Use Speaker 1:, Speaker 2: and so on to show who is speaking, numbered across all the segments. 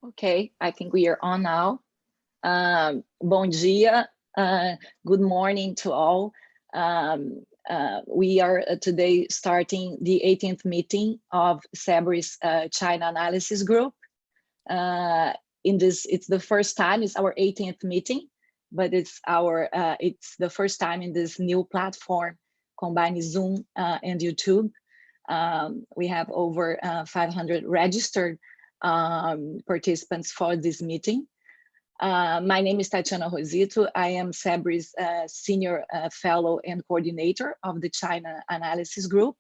Speaker 1: Okay, I think we are on now. Bom dia, good morning to all. We are today starting the 18th meeting of CEBRI's China Analysis Group. It's the first time, it's our 18th meeting, but it's the first time in this new platform, combining Zoom and YouTube. We have over 500 registered participants for this meeting. My name is Tatiana Rosito. I am CEBRI's Senior Fellow and Coordinator of the China Analysis Group.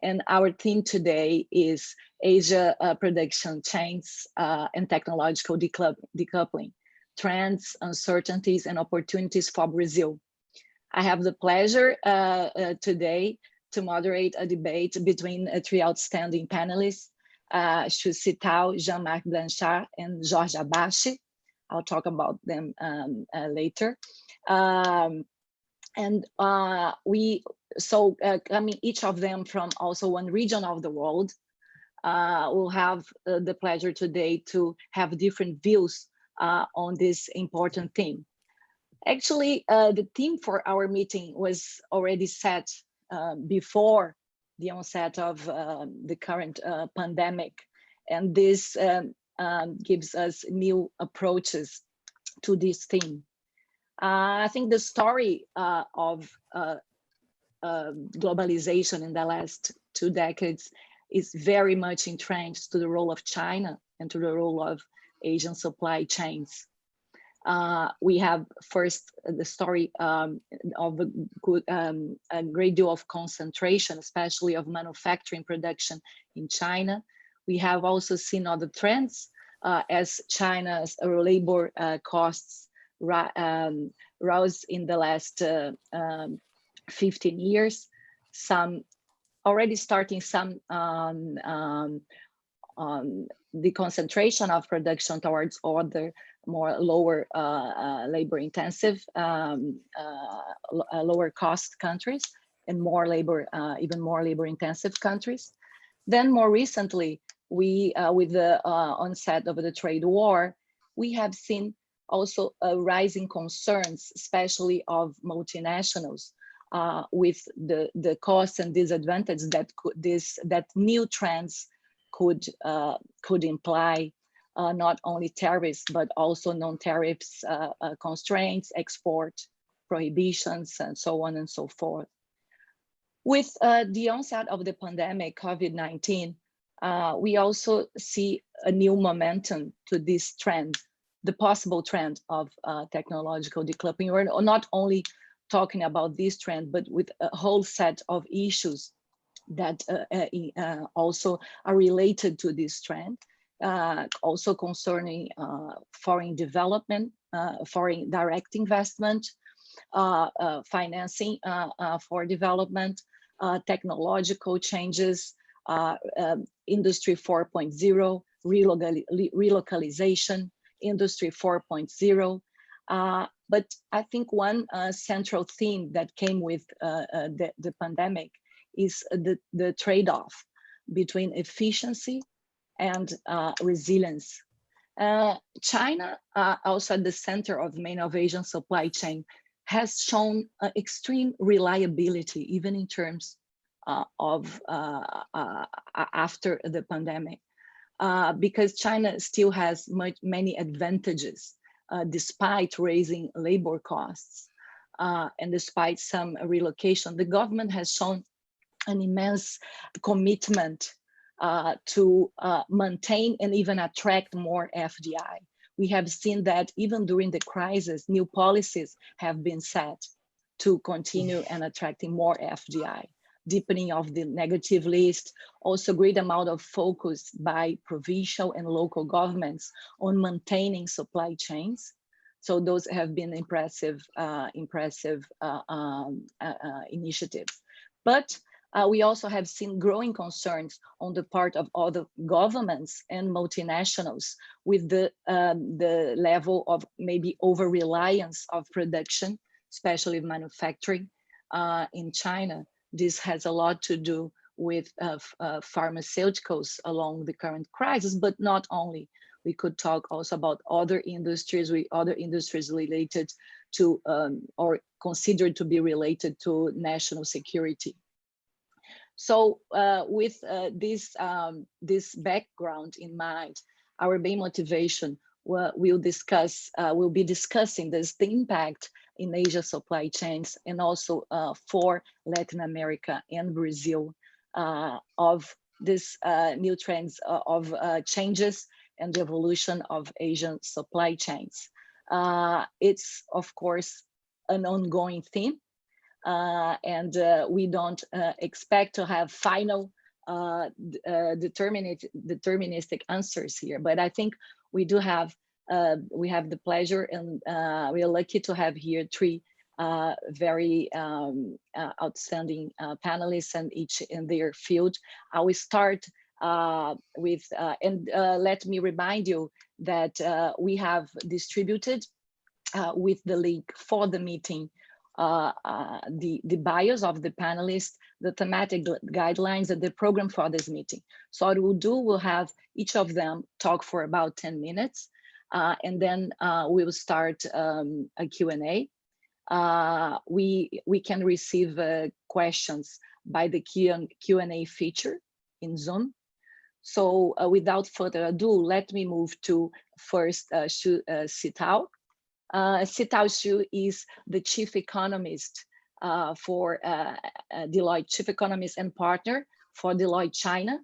Speaker 1: And our theme today is Asia Production Chains and Technological Decoupling, Trends, Uncertainties, and Opportunities for Brazil. I have the pleasure today to moderate a debate between three outstanding panelists, Sitao, Jean-Marc, Blanchard, and Jorge Arbache. I'll talk about them later. Coming each of them from also one region of the world, we'll have the pleasure today to have different views on this important theme. Actually, the theme for our meeting was already set before the onset of the current pandemic, and this gives us new approaches to this theme. I think the story of globalization in the last 2 decades is very much entrenched to the role of China and to the role of Asian supply chains. We have first the story of a great deal of concentration, especially of manufacturing production in China. We have also seen other trends as China's labor costs rose in the last 15 years. Some already starting some the concentration of production towards other more lower labor intensive, lower cost countries, and more labor, even more labor intensive countries. Then more recently, we with the onset of the trade war, we have seen also rising concerns, especially of multinationals, with the costs and disadvantages that new trends could imply. Not only tariffs, but also non-tariffs constraints, export prohibitions, and so on and so forth. With the onset of the pandemic, COVID-19, we also see a new momentum to this trend, the possible trend of technological decoupling. We're not only talking about this trend, but with a whole set of issues that also are related to this trend. Also concerning foreign development, foreign direct investment, financing for development, technological changes, Industry 4.0, relocalization, Industry 4.0. But I think one central theme that came with the pandemic is the trade-off between efficiency and resilience. China, also at the center of main of Asian supply chain, has shown extreme reliability, even in terms of after the pandemic, because China still has many advantages, despite raising labor costs, and despite some relocation. The government has shown an immense commitment to maintain and even attract more FDI. We have seen that even during the crisis, new policies have been set to continue and attracting more FDI, deepening of the negative list, also great amount of focus by provincial and local governments on maintaining supply chains. So those have been impressive initiatives. But we also have seen growing concerns on the part of other governments and multinationals with the level of maybe over-reliance of production, especially manufacturing in China. This has a lot to do with pharmaceuticals along the current crisis, but not only, We could talk also about other industries, related to or considered to be related to national security. So with this background in mind, our main motivation we'll be discussing the impact in Asia supply chains and also for Latin America and Brazil of this new trends of changes and the evolution of Asian supply chains. It's of course an ongoing theme, and we don't expect to have final deterministic answers here, but I think we do have the pleasure, and we are lucky to have here three very outstanding panelists, and each in their field. I will start with, let me remind you that we have distributed with the link for the meeting the bios of the panelists, the thematic guidelines, and the program for this meeting. So what we'll do, we'll have each of them talk for about 10 minutes, and then we will start a Q&A. We can receive questions by the Q&A feature in Zoom. So without further ado, let me move to first Sitao. Sitao Xu is the chief economist for Deloitte, chief economist and partner for Deloitte China.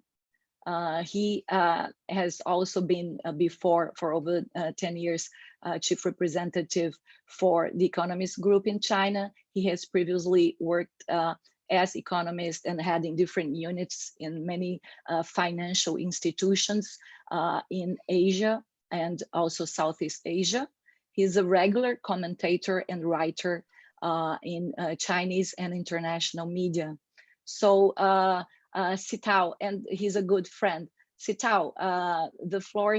Speaker 1: He has also been before, for over 10 years, chief representative for the Economist Group in China. He has previously worked as economist and heading different units in many financial institutions in Asia and also Southeast Asia. He's a regular commentator and writer in Chinese and international media. So Sitao, and he's a good friend. Sitao, the floor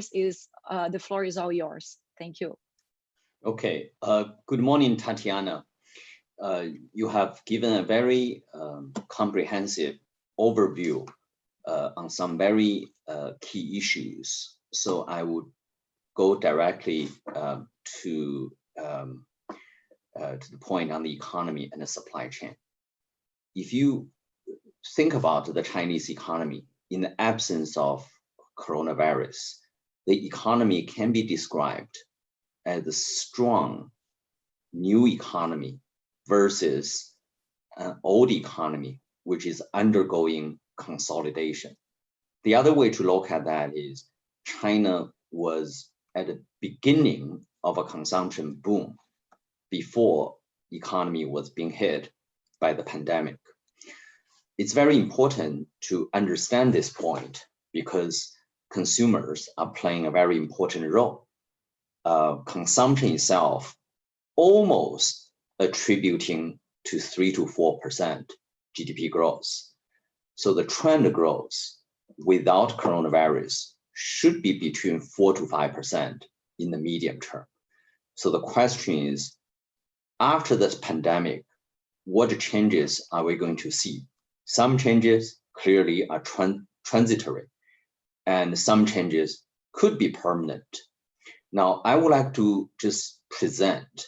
Speaker 1: is all yours. Thank you.
Speaker 2: Okay. Good morning, Tatiana. You have given a very comprehensive overview on some very key issues. So I would go directly to the point on the economy and the supply chain. If you think about the Chinese economy in the absence of coronavirus, the economy can be described as a strong new economy versus an old economy, which is undergoing consolidation. The other way to look at that is China was at the beginning of a consumption boom before the economy was being hit by the pandemic. It's very important to understand this point because consumers are playing a very important role. Consumption itself almost attributing to 3 to 4% GDP growth. So the trend growth without coronavirus should be between 4 to 5% in the medium term. So the question is, after this pandemic, what changes are we going to see? Some changes clearly are transitory, and some changes could be permanent. Now, I would like to just present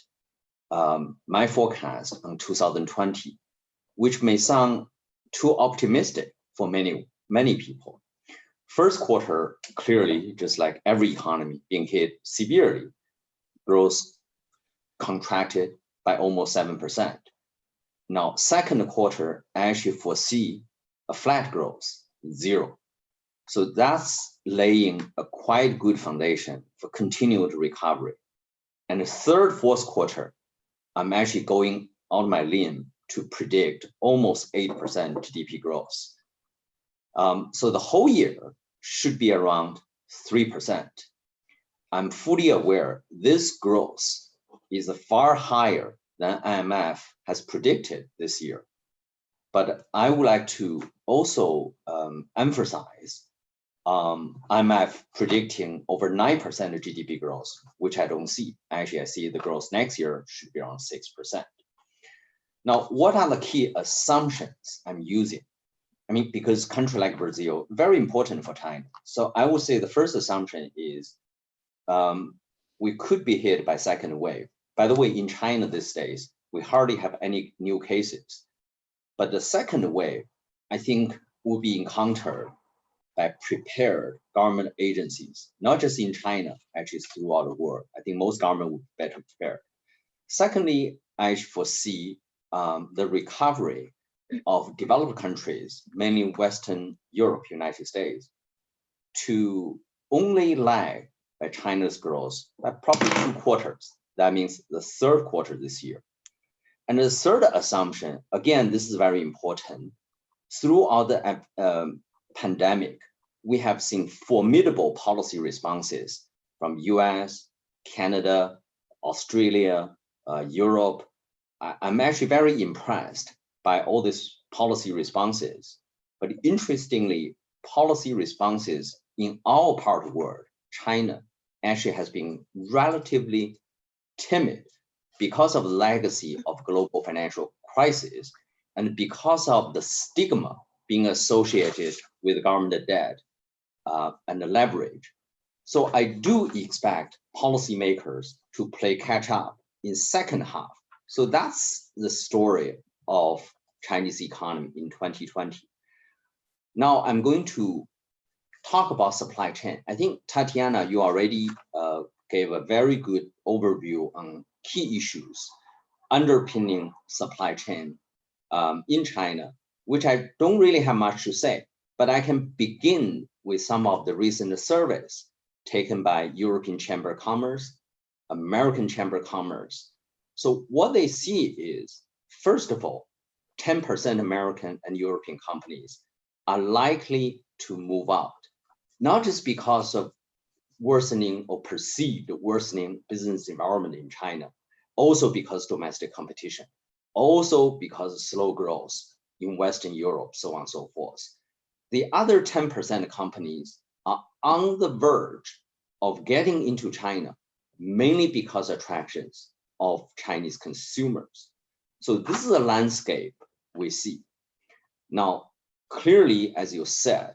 Speaker 2: my forecast on 2020, which may sound too optimistic for many people. First quarter, clearly, just like every economy being hit severely, growth contracted by almost 7%. Now, second quarter, I actually foresee a flat growth, 0. So that's laying a quite good foundation for continued recovery. And the third, fourth quarter, I'm actually going on my limb to predict almost 8% GDP growth. So the whole year should be around 3%. I'm fully aware this growth is far higher than IMF has predicted this year. But I would like to also emphasize IMF predicting over 9% of GDP growth, which I don't see. Actually, I see the growth next year should be around 6%. Now, what are the key assumptions I'm using? I mean, because country like Brazil, very important for China. So I would say the first assumption is we could be hit by second wave. By the way, in China these days, we hardly have any new cases. But the second wave, I think, will be encountered by prepared government agencies, not just in China, actually throughout the world. I think most government will be better prepared. Secondly, I foresee the recovery of developed countries, mainly Western Europe, United States, to only lag by China's growth by probably 2 quarters. That means the third quarter this year. And the third assumption, again, this is very important. Throughout the pandemic, we have seen formidable policy responses from US, Canada, Australia, Europe. I'm actually very impressed by all these policy responses. But interestingly, policy responses in our part of the world, China, actually has been relatively timid because of the legacy of global financial crisis and because of the stigma being associated with government debt and the leverage. So I do expect policymakers to play catch up in second half. So that's the story of Chinese economy in 2020. Now I'm going to talk about supply chain. I think Tatiana, you already gave a very good overview on key issues underpinning supply chain in China, which I don't really have much to say, but I can begin with some of the recent surveys taken by European Chamber of Commerce, American Chamber of Commerce. So what they see is, first of all, 10% American and European companies are likely to move out, not just because of worsening or perceived worsening business environment in China, also because domestic competition, also because of slow growth in Western Europe, so on and so forth. The other 10% companies are on the verge of getting into China, mainly because of attractions of Chinese consumers. So this is a landscape we see. Now, clearly, as you said,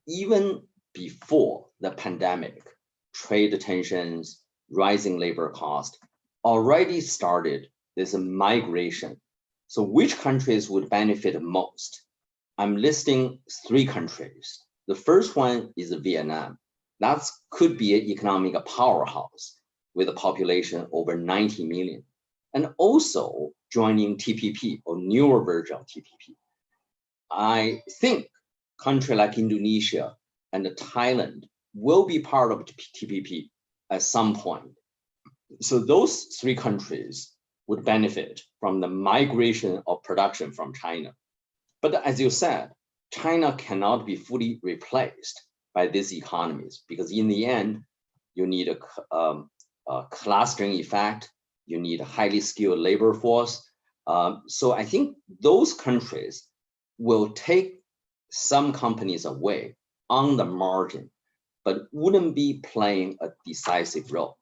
Speaker 2: even before the pandemic, trade tensions, rising labor cost already started this migration. So which countries would benefit most? I'm listing 3 countries. The first one is Vietnam. That could be an economic powerhouse with a population over 90 million, and also joining TPP or newer version of TPP. I think countries like Indonesia and Thailand will be part of TPP at some point. So those 3 countries would benefit from the migration of production from China. But as you said, China cannot be fully replaced by these economies because in the end, you need a clustering effect, you need a highly skilled labor force. So I think those countries will take some companies away on the margin, but wouldn't be playing a decisive role.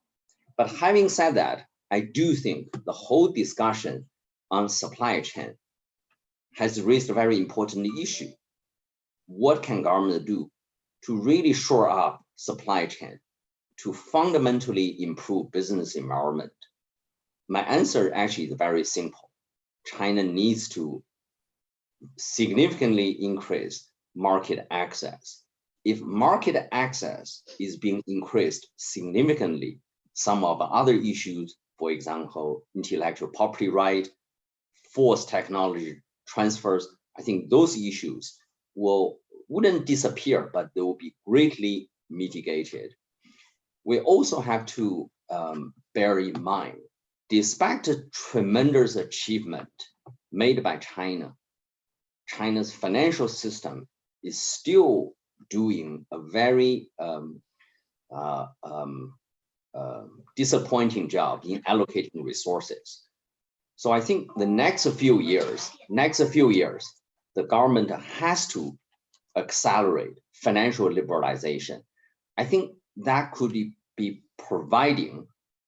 Speaker 2: But having said that, I do think the whole discussion on supply chain has raised a very important issue. What can government do to really shore up supply chain, to fundamentally improve business environment? My answer actually is very simple. China needs to significantly increase market access. If market access is being increased significantly, some of the other issues, for example, intellectual property right, forced technology transfers, I think those issues wouldn't disappear, but they will be greatly mitigated. We also have to bear in mind, despite the tremendous achievement made by China, China's financial system is still doing a very disappointing job in allocating resources. So I think the next few years, the government has to accelerate financial liberalization. I think that could be providing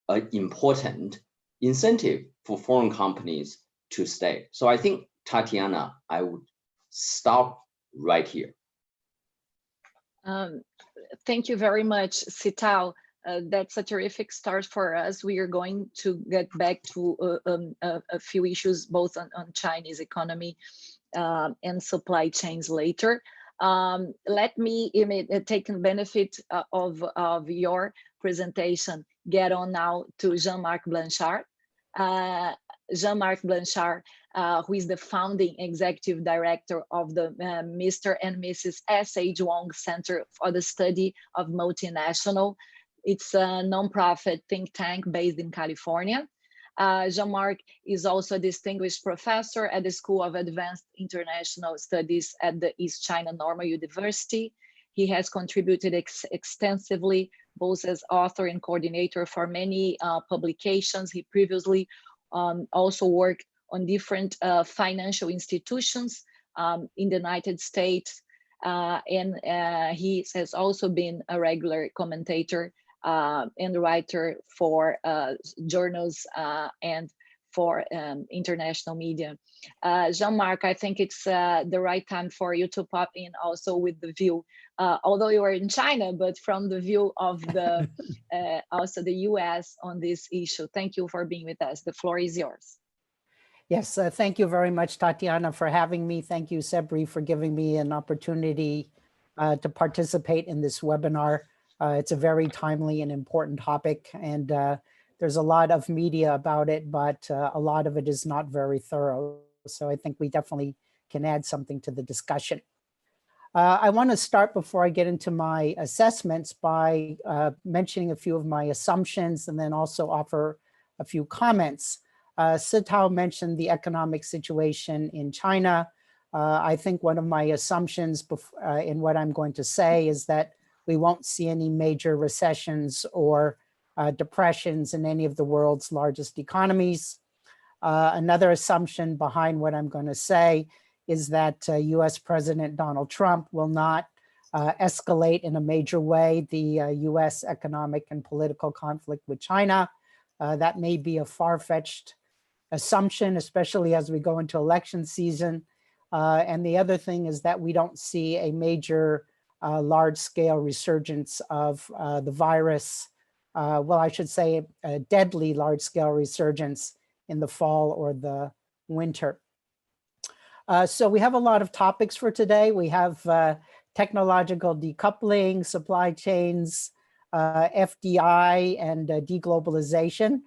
Speaker 2: an important incentive for foreign companies to stay. So I think, Tatiana, I would stop right here.
Speaker 1: Thank you very much, Sitao. that's a terrific start for us. We are going to get back to a few issues, both on Chinese economy and supply chains later. Let me, taking benefit of your presentation, get on now to Jean-Marc Blanchard. Jean-Marc Blanchard, who is the founding executive director of the Mr. and Mrs. S.H. Wong Center for the Study of Multinational. It's a nonprofit think tank based in California. Jean-Marc is also a distinguished professor at the School of Advanced International Studies at the East China Normal University. He has contributed extensively, both as author and coordinator for many publications. He previously also worked on different financial institutions in the United States. And he has also been a regular commentator and writer for journals and for international media. Jean-Marc, I think it's the right time for you to pop in also with the view, although you are in China, but from the view of the also the US on this issue. Thank you for being with us. The floor is yours.
Speaker 3: Yes, thank you very much, Tatiana, for having me. Thank you, CEBRI, for giving me an opportunity to participate in this webinar. It's a very timely and important topic, and there's a lot of media about it, but a lot of it is not very thorough. So I think we definitely can add something to the discussion. I want to start before I get into my assessments by mentioning a few of my assumptions and then also offer a few comments. Sitao mentioned the economic situation in China. I think one of my assumptions in what I'm going to say is that we won't see any major recessions or depressions in any of the world's largest economies. Another assumption behind what I'm going to say is that US President Donald Trump will not escalate in a major way the US economic and political conflict with China. That may be a far-fetched assumption, especially as we go into election season. And the other thing is that we don't see a major large-scale resurgence of the virus. Well, I should say a deadly large-scale resurgence in the fall or the winter. So we have a lot of topics for today. We have technological decoupling, supply chains, FDI, and deglobalization.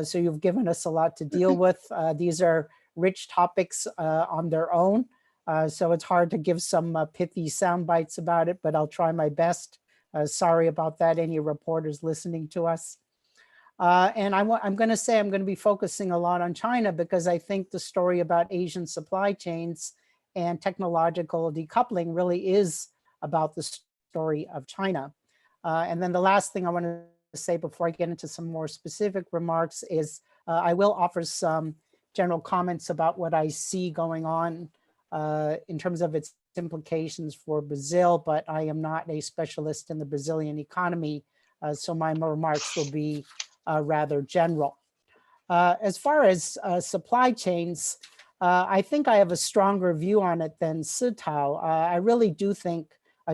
Speaker 3: So you've given us a lot to deal with. These are rich topics on their own. So it's hard to give some pithy sound bites about it, but I'll try my best. Sorry about that, any reporters listening to us. And I'm going to say I'm going to be focusing a lot on China because I think the story about Asian supply chains and technological decoupling really is about the story of China. And then the last thing I want to say before I get into some more specific remarks is I will offer some general comments about what I see going on in terms of its implications for Brazil, but I am not a specialist in the Brazilian economy, so my remarks will be rather general. As far as supply chains, I think I have a stronger view on it than Sitao. I really do think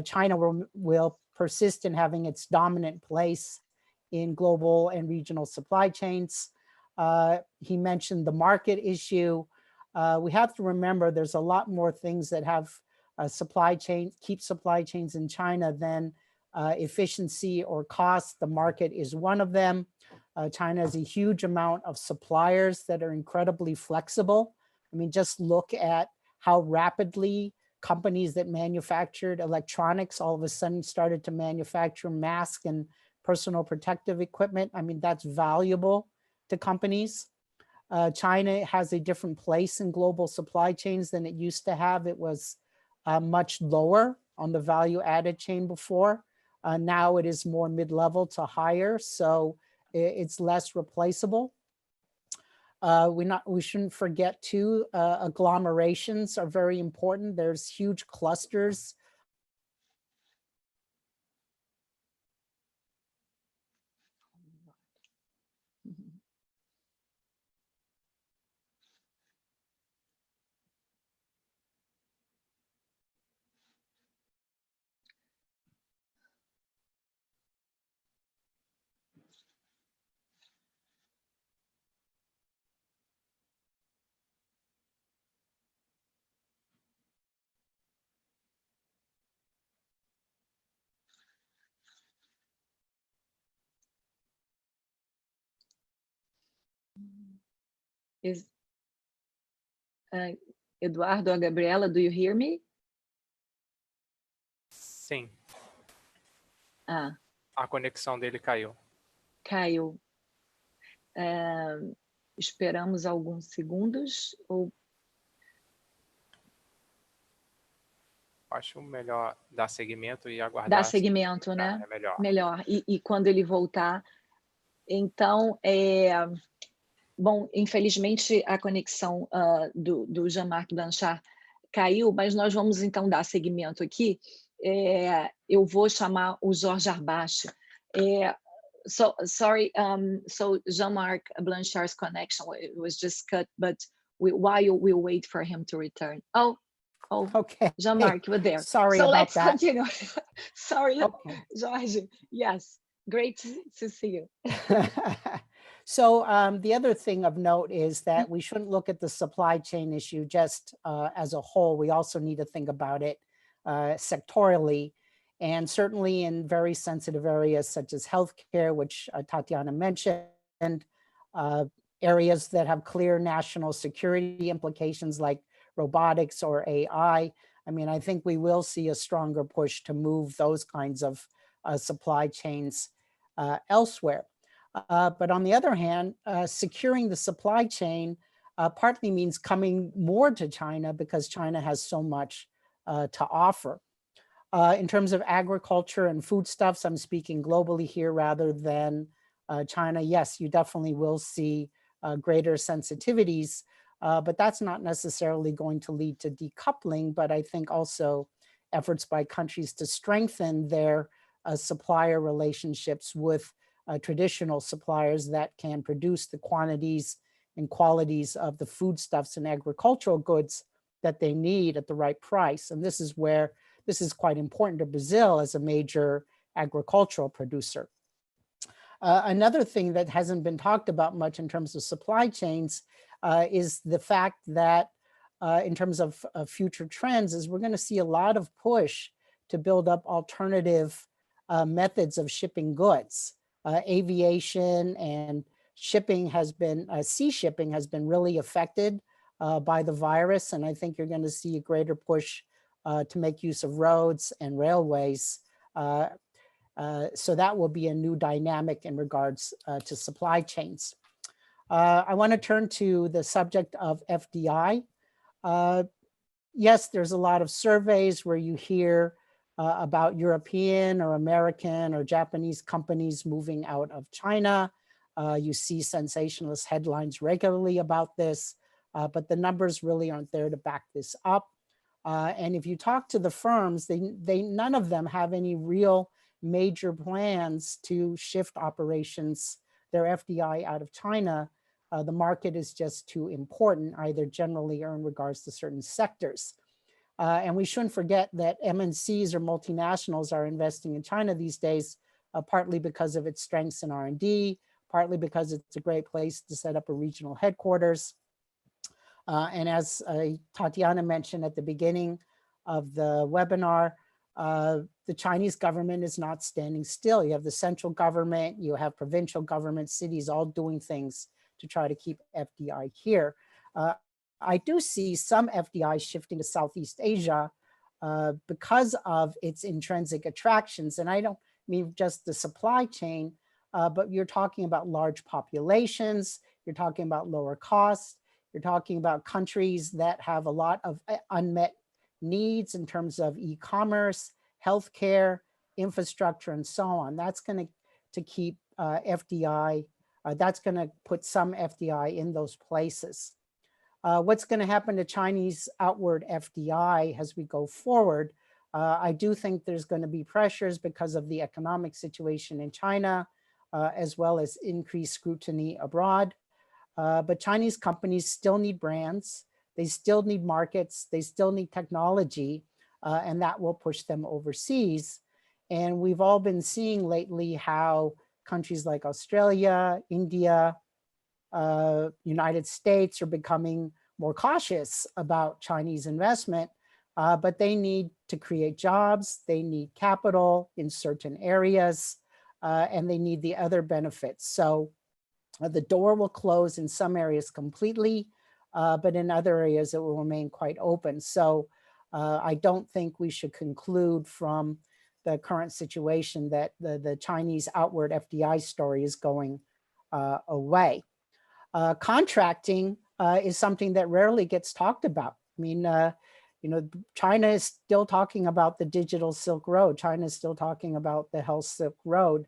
Speaker 3: China will persist in having its dominant place in global and regional supply chains. He mentioned the market issue. We have to remember there's a lot more things that have supply chains, keep supply chains in China than efficiency or cost. The market is one of them. China has a huge amount of suppliers that are incredibly flexible. I mean, just look at how rapidly companies that manufactured electronics all of a sudden started to manufacture masks and personal protective equipment. I mean, that's valuable to companies. China has a different place in global supply chains than it used to have. It was much lower on the value added chain before. Now it is more mid-level to higher, so it's less replaceable. We shouldn't forget too, agglomerations are very important. There's huge clusters.
Speaker 1: Is Eduardo or Gabriela, do you hear me?
Speaker 4: Sim,
Speaker 1: Ah,
Speaker 4: a conexão dele caiu.
Speaker 1: caiu. Esperamos alguns segundos ou
Speaker 4: Acho melhor dar seguimento e aguardar.
Speaker 1: dar seguimento, né?
Speaker 4: É melhor.
Speaker 1: Melhor. E quando ele voltar, então, bom, infelizmente a conexão do Jean-Marc Blanchard caiu, mas nós vamos então dar seguimento aqui. Eu vou chamar o Jorge Arbache. So sorry, so Jean-Marc Blanchard's connection was just cut, but while we wait for him to return. Oh,
Speaker 3: Okay.
Speaker 1: Jean-Marc, you were there.
Speaker 3: Sorry
Speaker 1: so
Speaker 3: about
Speaker 1: let's
Speaker 3: that.
Speaker 1: continue. Sorry,
Speaker 3: Okay.
Speaker 1: Jorge. Yes, great to see you.
Speaker 3: So the other thing of note is that we shouldn't look at the supply chain issue just as a whole. We also need to think about it sectorially, and certainly in very sensitive areas such as healthcare, which Tatiana mentioned, areas that have clear national security implications like robotics or AI. I mean, I think we will see a stronger push to move those kinds of supply chains elsewhere. But on the other hand, securing the supply chain partly means coming more to China because China has so much to offer. In terms of agriculture and foodstuffs, I'm speaking globally here rather than China. Yes, you definitely will see greater sensitivities, but that's not necessarily going to lead to decoupling, but I think also efforts by countries to strengthen their supplier relationships with traditional suppliers that can produce the quantities and qualities of the foodstuffs and agricultural goods that they need at the right price. And this is where this is quite important to Brazil as a major agricultural producer. Another thing that hasn't been talked about much in terms of supply chains is the fact that in terms of future trends is we're going to see a lot of push to build up alternative methods of shipping goods. Aviation and shipping has been, sea shipping has been really affected by the virus. And I think you're going to see a greater push to make use of roads and railways. So that will be a new dynamic in regards to supply chains. I want to turn to the subject of FDI. Yes, there's a lot of surveys where you hear about European or American or Japanese companies moving out of China. You see sensationalist headlines regularly about this, but the numbers really aren't there to back this up. And if you talk to the firms, none of them have any real major plans to shift operations, their FDI out of China. The market is just too important, either generally or in regards to certain sectors. And we shouldn't forget that MNCs or multinationals are investing in China these days, partly because of its strengths in R&D, partly because it's a great place to set up a regional headquarters. And as Tatiana mentioned at the beginning of the webinar, the Chinese government is not standing still. You have the central government, you have provincial government, cities all doing things to try to keep FDI here. I do see some FDI shifting to Southeast Asia because of its intrinsic attractions. And I don't mean just the supply chain, but you're talking about large populations, you're talking about lower costs, you're talking about countries that have a lot of unmet needs in terms of e-commerce, healthcare, infrastructure, and so on. That's going to keep FDI, that's going to put some FDI in those places. What's going to happen to Chinese outward FDI as we go forward? I do think there's going to be pressures because of the economic situation in China, as well as increased scrutiny abroad. But Chinese companies still need brands, they still need markets, they still need technology, and that will push them overseas. And we've all been seeing lately how countries like Australia, India, United States are becoming more cautious about Chinese investment, but they need to create jobs, they need capital in certain areas, and they need the other benefits. So The door will close in some areas completely, but in other areas it will remain quite open. So I don't think we should conclude from the current situation that the Chinese outward FDI story is going away. Contracting is something that rarely gets talked about. I mean, you know, China is still talking about the digital Silk Road. China is still talking about the health Silk Road.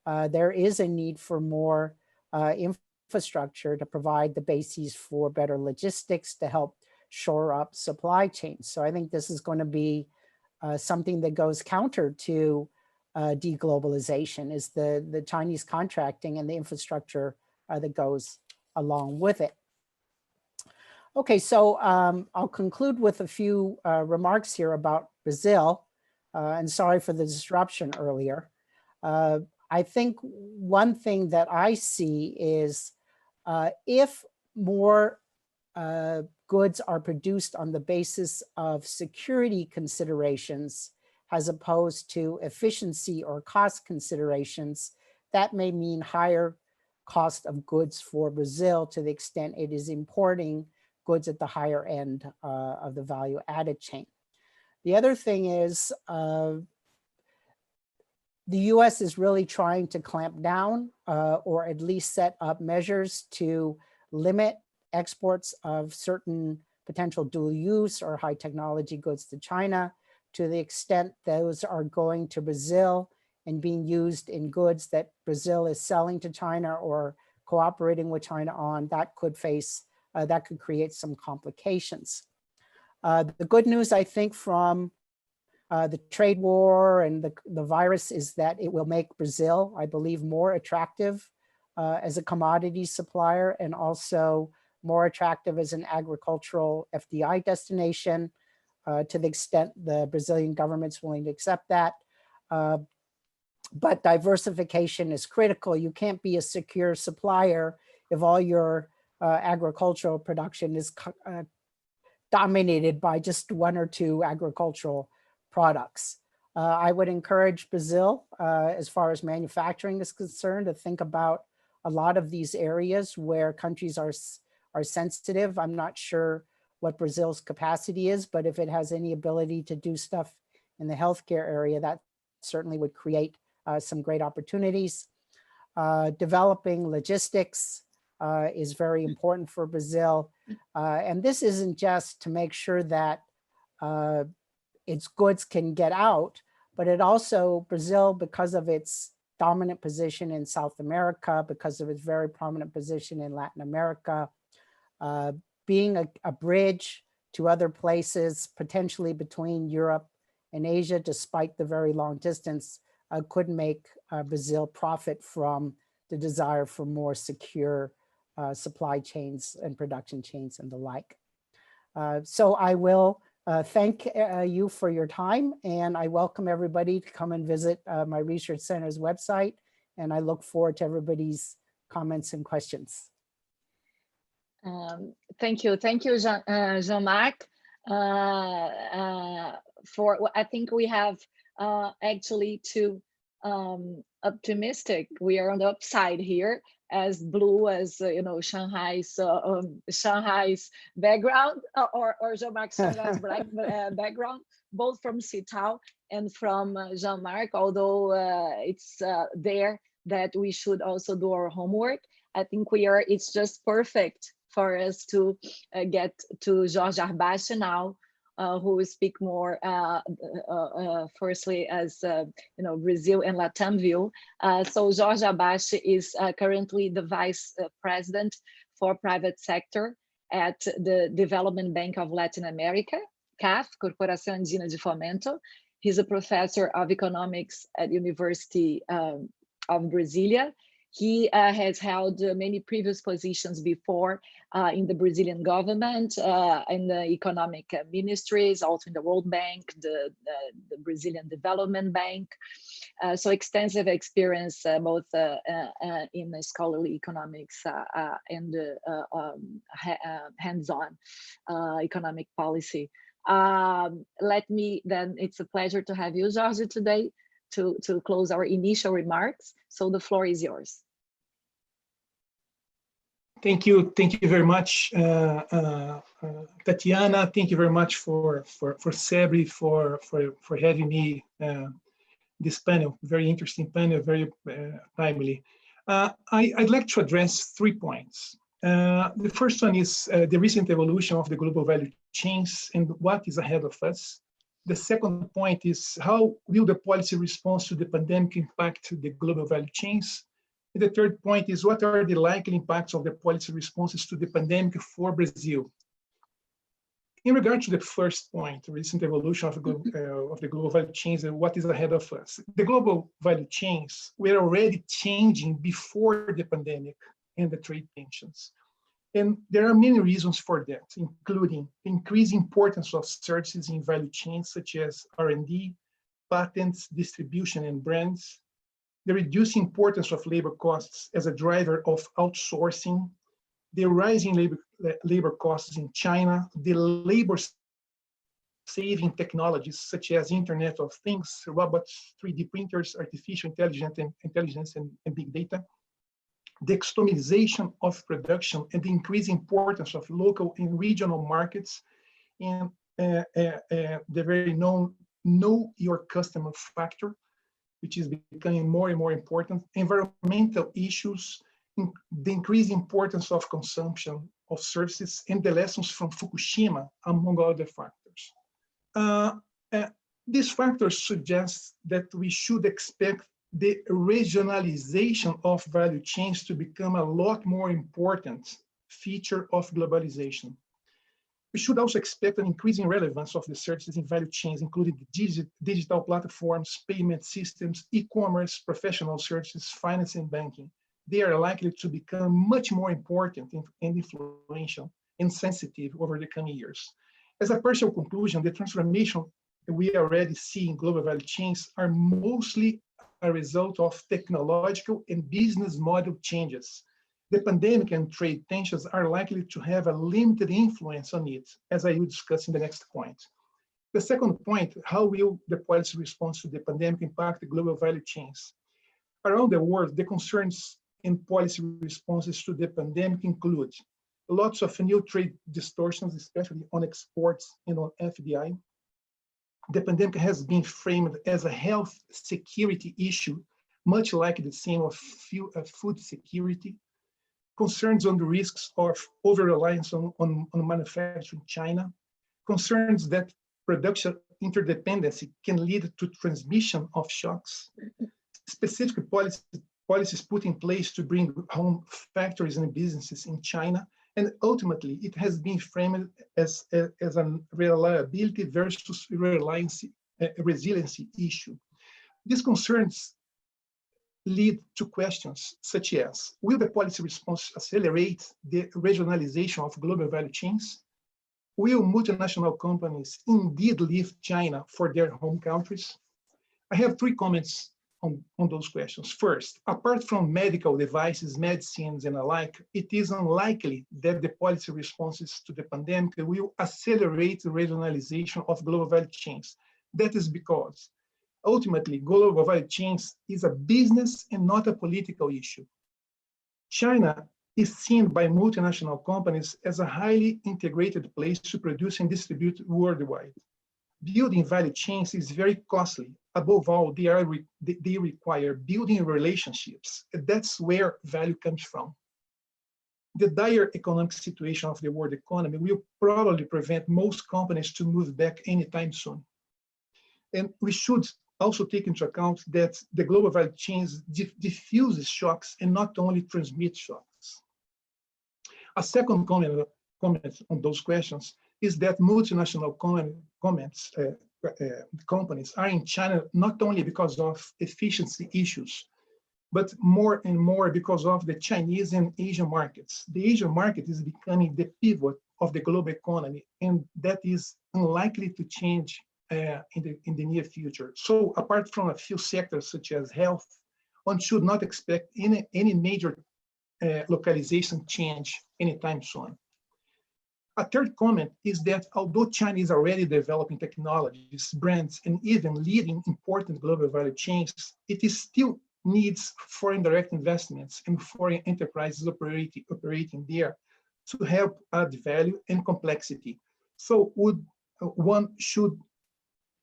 Speaker 3: There is a need for more infrastructure to provide the bases for better logistics to help shore up supply chains. So I think this is going to be something that goes counter to deglobalization, is the Chinese contracting and the infrastructure that goes along with it. Okay, so I'll conclude with a few remarks here about Brazil, and sorry for the disruption earlier. I think one thing that I see is if more goods are produced on the basis of security considerations as opposed to efficiency or cost considerations, that may mean higher cost of goods for Brazil to the extent it is importing goods at the higher end of the value added chain. The other thing is the US is really trying to clamp down or at least set up measures to limit exports of certain potential dual use or high technology goods to China, to the extent those are going to Brazil and being used in goods that Brazil is selling to China or cooperating with China on. That could create some complications. The good news, I think, from the trade war and the virus is that it will make Brazil, I believe, more attractive as a commodity supplier and also more attractive as an agricultural FDI destination to the extent the Brazilian government's willing to accept that. But diversification is critical. You can't be a secure supplier if all your agricultural production is dominated by just one or two agricultural products. I would encourage Brazil, as far as manufacturing is concerned, to think about a lot of these areas where countries are sensitive. I'm not sure what Brazil's capacity is, but if it has any ability to do stuff in the healthcare area, that certainly would create some great opportunities. Developing logistics is very important for Brazil. And this isn't just to make sure that its goods can get out, but it also, Brazil, because of its dominant position in South America, because of its very prominent position in Latin America, being a bridge to other places, potentially between Europe and Asia, despite the very long distance, could make Brazil profit from the desire for more secure supply chains and production chains and the like. So I will thank you for your time, and I welcome everybody to come and visit my research center's website, and I look forward to everybody's comments and questions.
Speaker 1: Thank you, Jean-Marc. I think we have actually too optimistic. We are on the upside here, as blue as Shanghai's background, or Jean-Marc's black background, both from Sitao and from Jean-Marc. Although it's there that we should also do our homework. I think it's just perfect for us to get to Jorge Arbache now, who will speak more firstly as Brazil and Latam view. So Jorge Arbache is currently the Vice President for Private Sector at the Development Bank of Latin America, CAF, Corporação Andina de Fomento. He's a professor of economics at University of Brasília. He has held many previous positions before in the Brazilian government, in the economic ministries, also in the World Bank, the Brazilian Development Bank. So extensive experience both in scholarly economics and hands-on economic policy. Let me then, it's a pleasure to have you, Jorge, today to close our initial remarks. So the floor is yours.
Speaker 5: Thank you very much, Tatiana. Thank you very much for CEBRI for having me this panel. Very interesting panel, very timely. I'd like to address 3 points. The first one is the recent evolution of the global value chains and what is ahead of us. The second point is how will the policy response to the pandemic impact the global value chains? And the third point is what are the likely impacts of the policy responses to the pandemic for Brazil? In regard to the first point, recent evolution of the global value chains and what is ahead of us. The global value chains were already changing before the pandemic and the trade tensions. And there are many reasons for that, including the increased importance of services in value chains such as R&D, patents, distribution, and brands, the reduced importance of labor costs as a driver of outsourcing, the rising labor costs in China, the labor-saving technologies such as Internet of Things, robots, 3D printers, artificial intelligence, and big data, the customization of production, and the increased importance of local and regional markets, and the very known know your customer factor, which is becoming more and more important, environmental issues, the increased importance of consumption of services, and the lessons from Fukushima, among other factors. These factors suggest that we should expect the regionalization of value chains to become a lot more important feature of globalization. We should also expect an increasing relevance of the services in value chains, including the digital platforms, payment systems, e-commerce, professional services, finance, and banking. They are likely to become much more important and influential and sensitive over the coming years. As a partial conclusion, the transformation we already see in global value chains are mostly a result of technological and business model changes. The pandemic and trade tensions are likely to have a limited influence on it, as I will discuss in the next point. The second point, how will the policy response to the pandemic impact the global value chains? Around the world, the concerns and policy responses to the pandemic include lots of new trade distortions, especially on exports and on FDI. The pandemic has been framed as a health security issue, much like the same of food security. Concerns on the risks of over-reliance on manufacturing in China. Concerns that production interdependency can lead to transmission of shocks. Specific policies put in place to bring home factories and businesses in China. And ultimately, it has been framed as a reliability versus resiliency issue. These concerns lead to questions such as, will the policy response accelerate the regionalization of global value chains? Will multinational companies indeed leave China for their home countries? I have 3 comments on those questions. First, apart from medical devices, medicines, and alike, it is unlikely that the policy responses to the pandemic will accelerate the regionalization of global value chains. That is because, ultimately, global value chains is a business and not a political issue. China is seen by multinational companies as a highly integrated place to produce and distribute worldwide. Building value chains is very costly. Above all, they require building relationships. That's where value comes from. The dire economic situation of the world economy will probably prevent most companies to move back anytime soon. And we should also take into account that the global value chains diffuses shocks and not only transmit shocks. A second comment on those questions is that multinational companies are in China not only because of efficiency issues, but more and more because of the Chinese and Asian markets. The Asian market is becoming the pivot of the global economy, and that is unlikely to change in the near future. So apart from a few sectors such as health, one should not expect any major localization change anytime soon. A third comment is that although China is already developing technologies, brands, and even leading important global value chains, it is still needs foreign direct investments and foreign enterprises operating there to help add value and complexity. So one should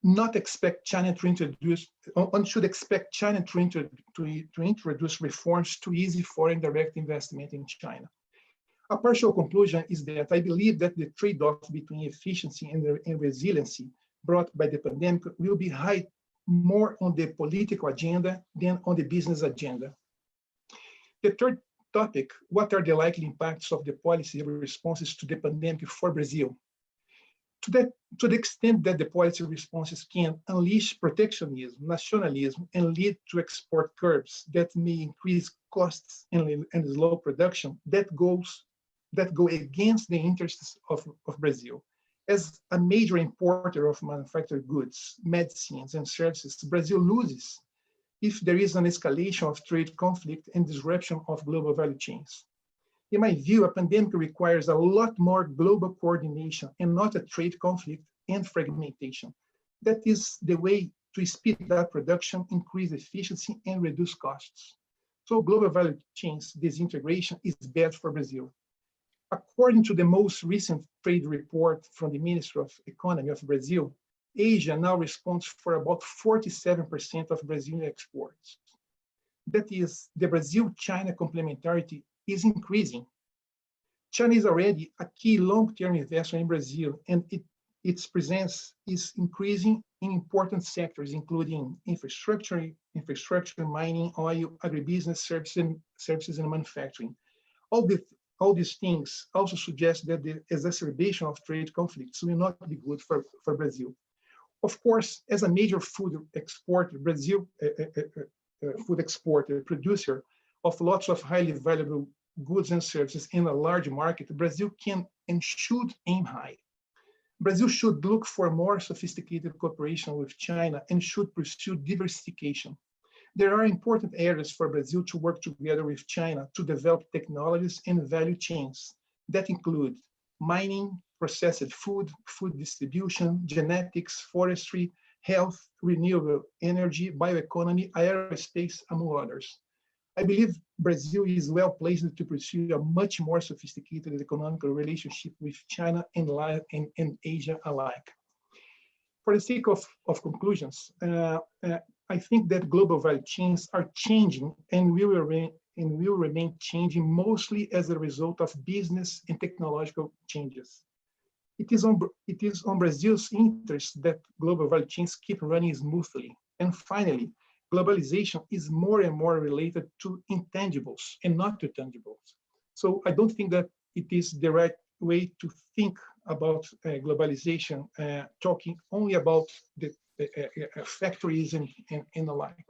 Speaker 5: not expect China to introduce, one should expect China to introduce reforms to ease foreign direct investment in China. A partial conclusion is that I believe that the trade-off between efficiency and resiliency brought by the pandemic will be high more on the political agenda than on the business agenda. The third topic, what are the likely impacts of the policy responses to the pandemic for Brazil? To the extent that the policy responses can unleash protectionism, nationalism, and lead to export curbs that may increase costs and slow production, that go against the interests of Brazil. As a major importer of manufactured goods, medicines, and services, Brazil loses if there is an escalation of trade conflict and disruption of global value chains. In my view, a pandemic requires a lot more global coordination and not a trade conflict and fragmentation. That is the way to speed up production, increase efficiency, and reduce costs. So global value chains disintegration is bad for Brazil. According to the most recent trade report from the Ministry of Economy of Brazil, Asia now responds for about 47% of Brazilian exports. That is, the Brazil-China complementarity is increasing. China is already a key long-term investor in Brazil, and its presence is increasing in important sectors, including infrastructure, mining, oil, agribusiness, services, and manufacturing. All these things also suggest that the exacerbation of trade conflicts will not be good for Brazil. Of course, as a major food exporter, Brazil, food exporter, producer of lots of highly valuable goods and services in a large market, Brazil can and should aim high. Brazil should look for more sophisticated cooperation with China and should pursue diversification. There are important areas for Brazil to work together with China to develop technologies and value chains that include mining, processed food, food distribution, genetics, forestry, health, renewable energy, bioeconomy, aerospace, among others. I believe Brazil is well placed to pursue a much more sophisticated economic relationship with China and Asia alike. For the sake of conclusions, I think that global value chains are changing and will remain changing mostly as a result of business and technological changes. It is on Brazil's interest that global value chains keep running smoothly. And finally, globalization is more and more related to intangibles and not to tangibles. So I don't think that it is the right way to think about globalization, talking only about the factories and the like.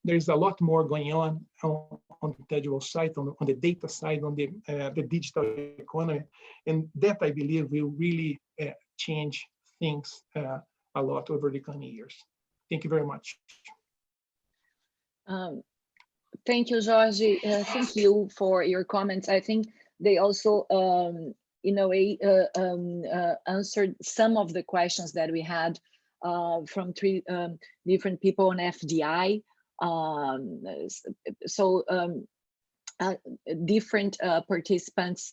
Speaker 5: There is a lot more going on the intangible side, on the data side, on the digital economy, and that I believe will really change things a lot over the coming years. Thank you very much.
Speaker 1: Thank you, Jorge. Thank you for your comments. I think they also, in a way, answered some of the questions that we had from three different people on FDI. Different participants,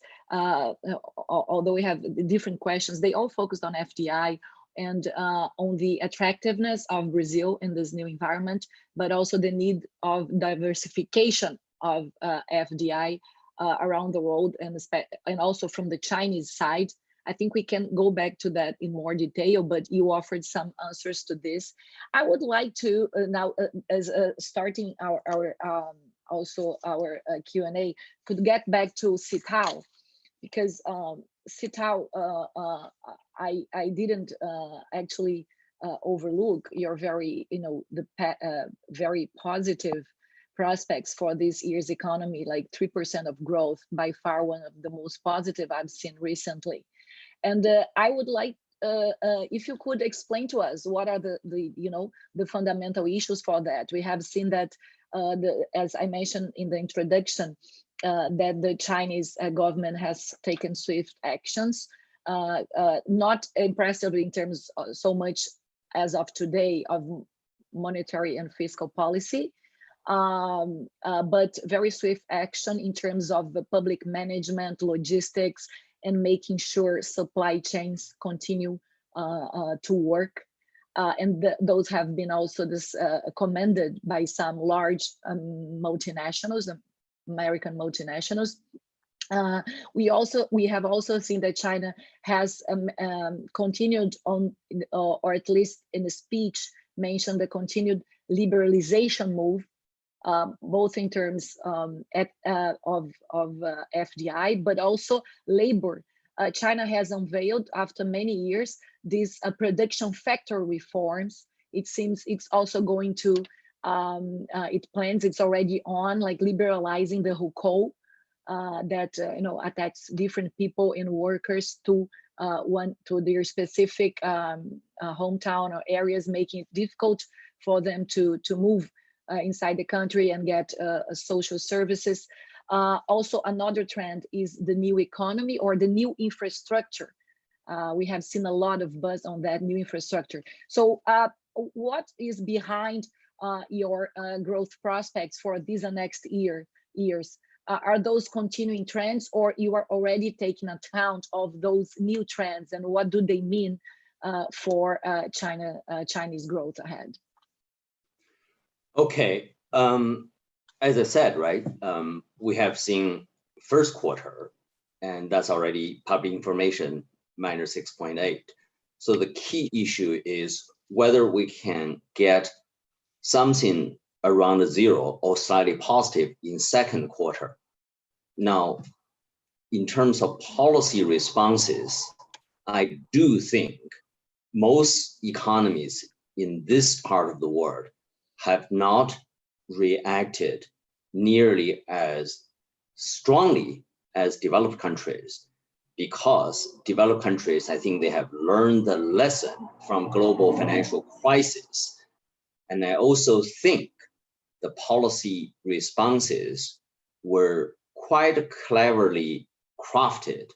Speaker 1: although we have different questions, they all focused on FDI and on the attractiveness of Brazil in this new environment, but also the need of diversification of FDI around the world, and also from the Chinese side. I think we can go back to that in more detail, but you offered some answers to this. I would like to now, as starting our Q&A, could get back to Sitao, because Sitao, I didn't actually overlook your very, very positive prospects for this year's economy, like 3% of growth, by far one of the most positive I've seen recently. And I would like, if you could explain to us what are the fundamental issues for that. We have seen that, as I mentioned in the introduction, that the Chinese government has taken swift actions, not impressive in terms so much as of today of monetary and fiscal policy, but very swift action in terms of the public management, logistics, and making sure supply chains continue to work. And those have been also commended by some large multinationals, American multinationals. We have also seen that China has continued on, or at least in the speech, mentioned the continued liberalization move, both in terms of FDI, but also labor. China has unveiled, after many years, these production factor reforms. It seems it's also going to, it's already on, like liberalizing the hukou, that attacks different people and workers to their specific hometown or areas, making it difficult for them to move inside the country and get social services. Also, another trend is the new economy or the new infrastructure. We have seen a lot of buzz on that new infrastructure. So what is behind your growth prospects for these next years? Are those continuing trends, or you are already taking account of those new trends, and what do they mean for Chinese growth ahead?
Speaker 2: Okay, as I said, right, we have seen first quarter, and that's already public information, minus 6.8. So the key issue is whether we can get something around 0 or slightly positive in second quarter. Now, in terms of policy responses, I do think most economies in this part of the world have not reacted nearly as strongly as developed countries, because developed countries, I think they have learned the lesson from global financial crisis. And I also think the policy responses were quite cleverly crafted.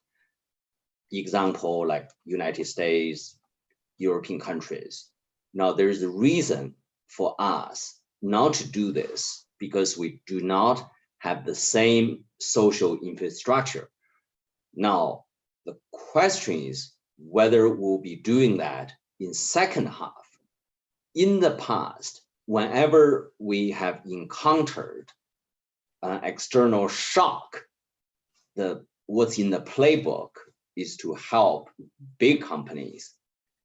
Speaker 2: Example, like United States, European countries. Now there's a reason for us not to do this, because we do not have the same social infrastructure. Now, the question is whether we'll be doing that in second half. In the past, whenever we have encountered an external shock, what's in the playbook is to help big companies.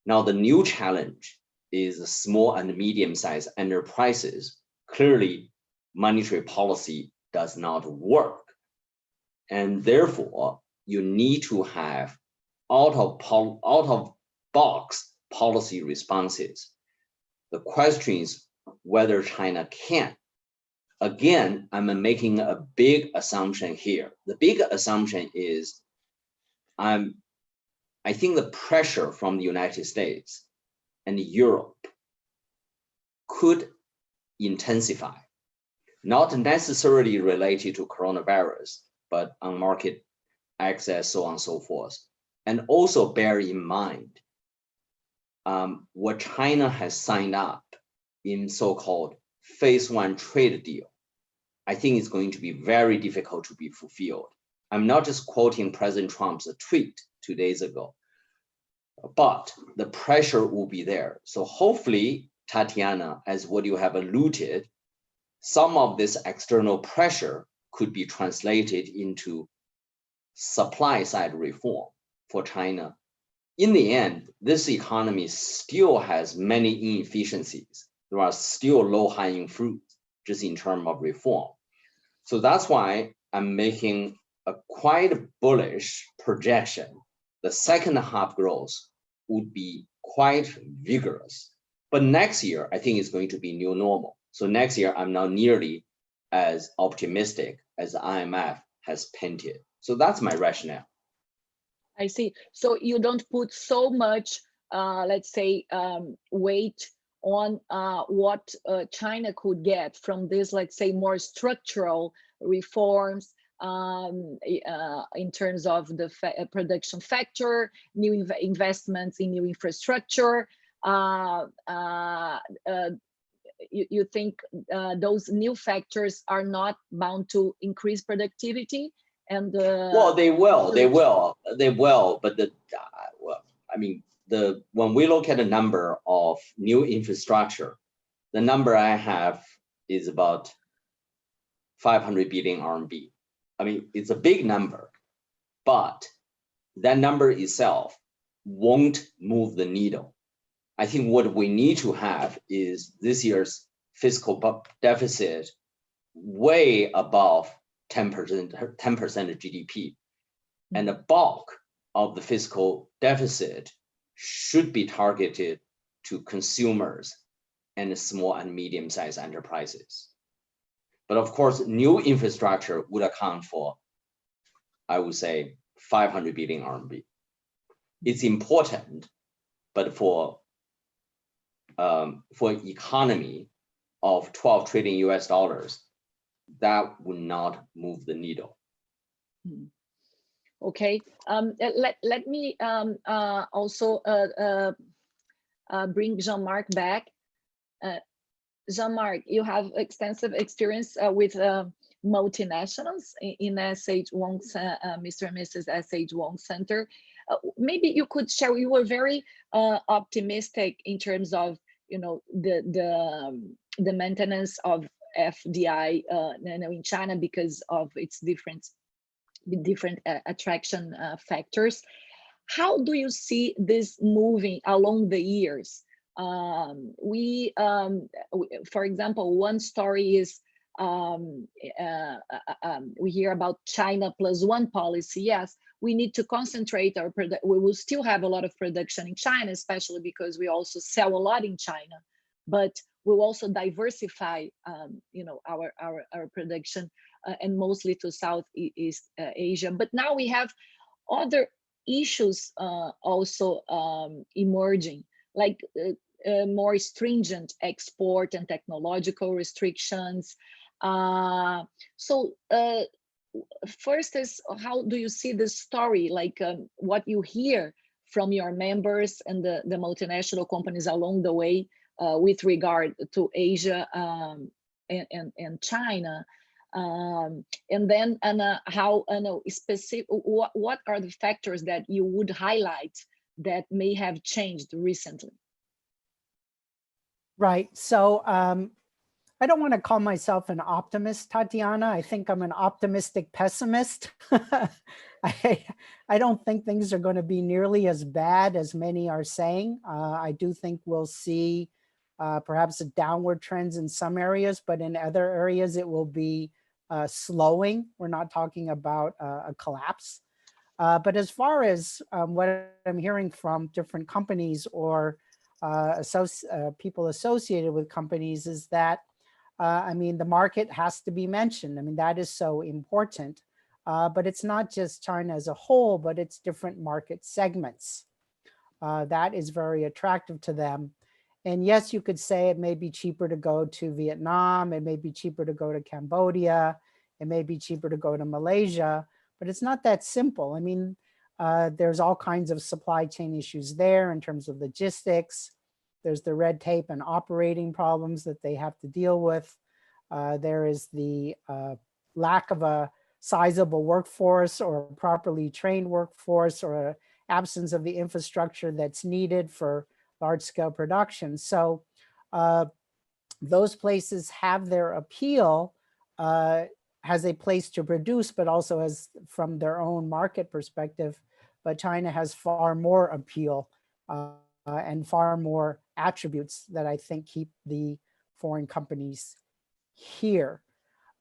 Speaker 2: Now, the new challenge is small and medium-sized enterprises. Clearly, monetary policy does not work. And therefore, you need to have out-of-box policy responses. The question is whether China can. Again, I'm making a big assumption here. The big assumption is I think the pressure from the United States and Europe could intensify, not necessarily related to coronavirus, but on market access, so on and so forth. And also bear in mind what China has signed up in so-called phase 1 trade deal. I think it's going to be very difficult to be fulfilled. I'm not just quoting President Trump's tweet 2 days ago, but the pressure will be there. So hopefully, Tatiana, as what you have alluded, some of this external pressure could be translated into supply side reform for China. In the end, this economy still has many inefficiencies. There are still low-hanging fruits just in terms of reform. So that's why I'm making a quite bullish projection. The second half growth would be quite vigorous. But next year, I think it's going to be new normal. So next year, I'm not nearly as optimistic as the IMF has painted. So that's my rationale.
Speaker 1: I see. So you don't put so much, let's say, weight on what China could get from this, let's say, more structural reforms in terms of the production factor, new investments in new infrastructure. you think those new factors are not bound to increase productivity? And
Speaker 2: well, they will. But well, I mean, when we look at the number of new infrastructure, the number I have is about 500 billion RMB. I mean, it's a big number, but that number itself won't move the needle. I think what we need to have is this year's fiscal deficit way above 10% of GDP. And the bulk of the fiscal deficit should be targeted to consumers and small and medium-sized enterprises. But of course, new infrastructure would account for, I would say, 500 billion RMB. It's important, but for economy of 12 trillion US dollars, that would not move the needle.
Speaker 1: Okay, let me also bring Jean-Marc back. Jean-Marc, you have extensive experience with multinationals in S.H. Wong's, Mr. and Mrs. S.H. Wong Center. Maybe you could share, you were very optimistic in terms of, you know, the maintenance of FDI in China because of its different attraction factors. How do you see this moving along the years? For example, one story is we hear about China +1 policy. Yes, we need to concentrate our we will still have a lot of production in China, especially because we also sell a lot in China, but we'll also diversify you know, our production and mostly to Southeast Asia. But now we have other issues also emerging, like more stringent export and technological restrictions. First is, how do you see this story, like what you hear from your members and the multinational companies along the way with regard to Asia and China? And then how specific, what are the factors that you would highlight that may have changed recently?
Speaker 3: Right. So I don't want to call myself an optimist, Tatiana. I think I'm an optimistic pessimist. I don't think things are going to be nearly as bad as many are saying. I do think we'll see perhaps a downward trends in some areas, but in other areas it will be slowing. We're not talking about a collapse. But as far as what I'm hearing from different companies or people associated with companies is that, I mean, the market has to be mentioned. I mean, that is so important. But it's not just China as a whole, but it's different market segments. That is very attractive to them. And yes, you could say it may be cheaper to go to Vietnam, it may be cheaper to go to Cambodia, it may be cheaper to go to Malaysia, but it's not that simple. I mean, there's all kinds of supply chain issues there in terms of logistics. There's the red tape and operating problems that they have to deal with. There is the lack of a sizable workforce or a properly trained workforce or an absence of the infrastructure that's needed for large-scale production. So those places have their appeal as a place to produce, but also as from their own market perspective. But China has far more appeal and far more attributes that I think keep the foreign companies here.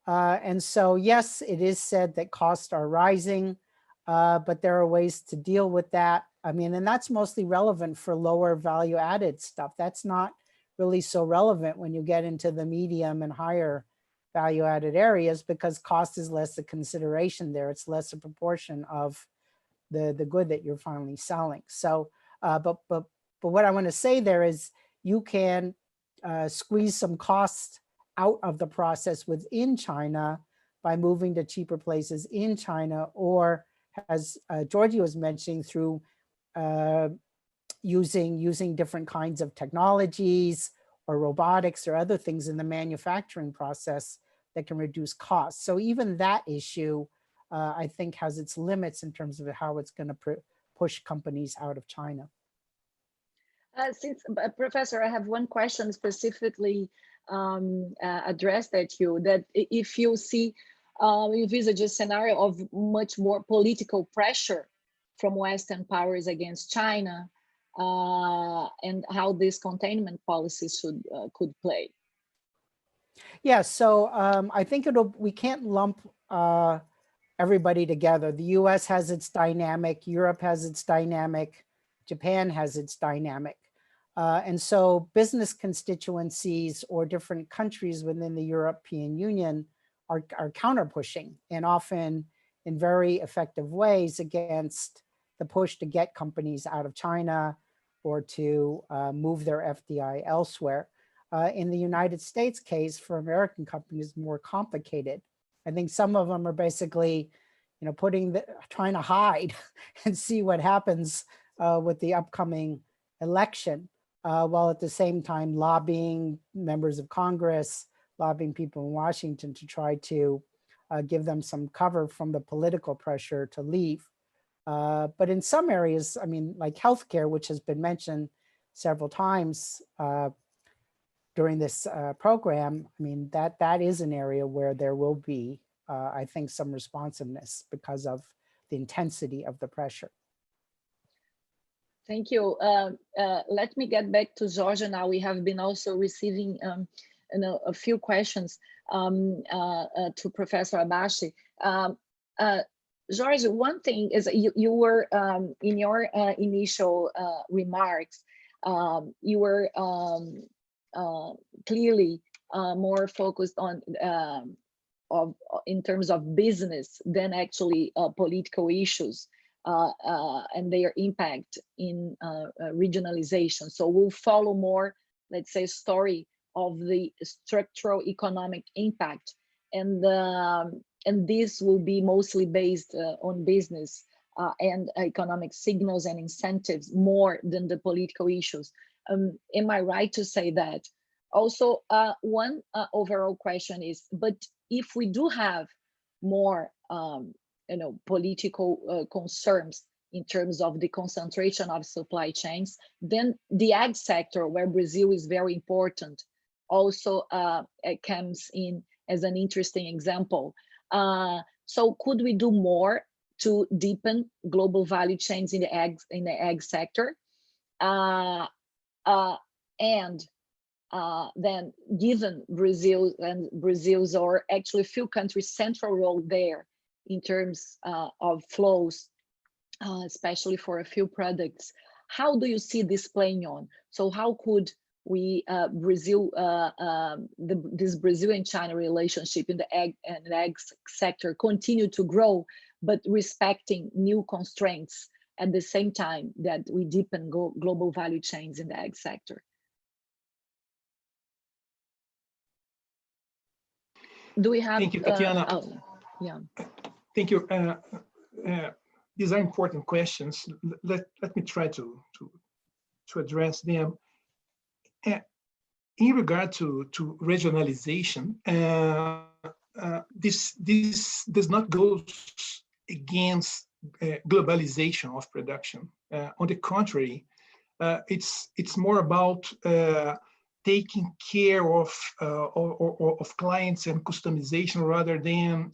Speaker 3: And so, yes, it is said that costs are rising, but there are ways to deal with that. I mean, and that's mostly relevant for lower value added stuff. That's not really so relevant when you get into the medium and higher value added areas, because cost is less a consideration there. It's less a proportion of the good that you're finally selling. So, but what I want to say there is you can squeeze some costs out of the process within China by moving to cheaper places in China, or as Georgie was mentioning, through using different kinds of technologies or robotics or other things in the manufacturing process that can reduce costs. So even that issue, I think, has its limits in terms of how it's going to push companies out of China.
Speaker 1: Professor, I have one question specifically addressed at you, that if you see, you envisage a scenario of much more political pressure from Western powers against China, and how this containment policy could play.
Speaker 3: Yeah, so I think we can't lump everybody together. The US has its dynamic, Europe has its dynamic, Japan has its dynamic. And so business constituencies or different countries within the European Union are counter-pushing, and often in very effective ways against the push to get companies out of China or to move their FDI elsewhere. In the United States case, for American companies, more complicated. I think some of them are basically, trying to hide and see what happens with the upcoming election, while at the same time lobbying members of Congress, lobbying people in Washington to try to give them some cover from the political pressure to leave. But in some areas, I mean, like healthcare, which has been mentioned several times during this program, I mean, that is an area where there will be, I think, some responsiveness because of the intensity of the pressure.
Speaker 1: Thank you. Let me get back to Jorge now. We have been also receiving a few questions to Professor Arbache. Jorge, one thing is you were, in your initial remarks, you were clearly more focused on in terms of business than actually political issues and their impact in regionalization. So we'll follow more, let's say, story of the structural economic impact, and this will be mostly based on business and economic signals and incentives more than the political issues. Am I right to say that? Also, one overall question is, but if we do have more political concerns in terms of the concentration of supply chains, then the ag sector, where Brazil is very important, also comes in as an interesting example. So could we do more to deepen global value chains in the ag sector? And then given Brazil's or actually few countries' central role there in terms of flows, especially for a few products, how do you see this playing on? So how could we this Brazil and China relationship in the ag sector continue to grow, but respecting new constraints at the same time that we deepen global value chains in the ag sector? Do we have?
Speaker 5: Thank you, Tatiana.
Speaker 1: Yeah.
Speaker 5: Thank you. These are important questions. Let me try to address them. In regard to regionalization, this does not go against globalization of production. On the contrary, it's more about taking care of clients and customization rather than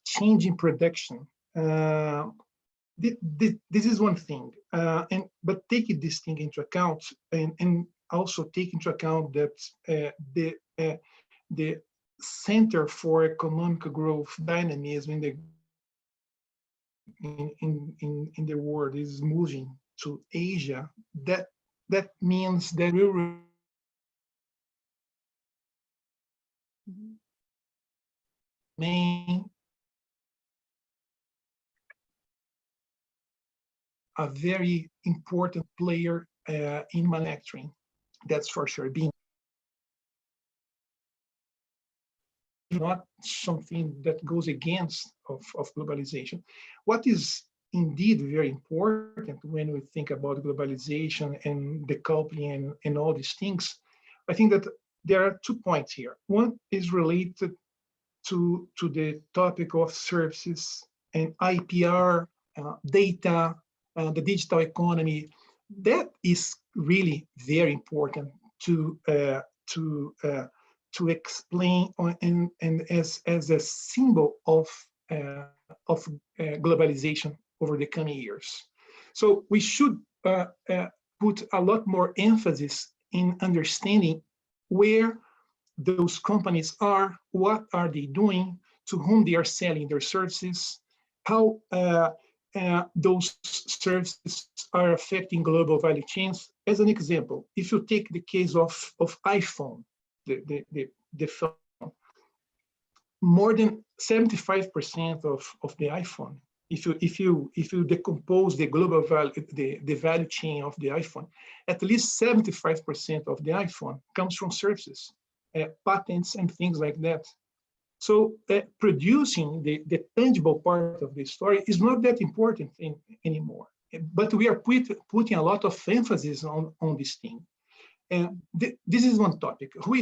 Speaker 5: changing production. This is one thing, but taking this thing into account, and also take into account that the center for economic growth dynamism in the world is moving to Asia. That means that we will remain a very important player in manufacturing. That's for sure. Being not something that goes against of globalization. What is indeed very important when we think about globalization and decoupling and all these things. I think that there are 2 points here. One is related to the topic of services and IPR, data, the digital economy. That is really very important to explain and as a symbol of globalization over the coming years. So we should put a lot more emphasis in understanding where those companies are, what are they doing, to whom they are selling their services, how those services are affecting global value chains. As an example, if you take the case of iPhone, the phone, more than 75% of the iPhone, if you decompose the global value, the value chain of the iPhone, at least 75% of the iPhone comes from services, patents and things like that. So producing the tangible part of the story is not that important anymore. But we are putting a lot of emphasis on this thing. And this is one topic. Who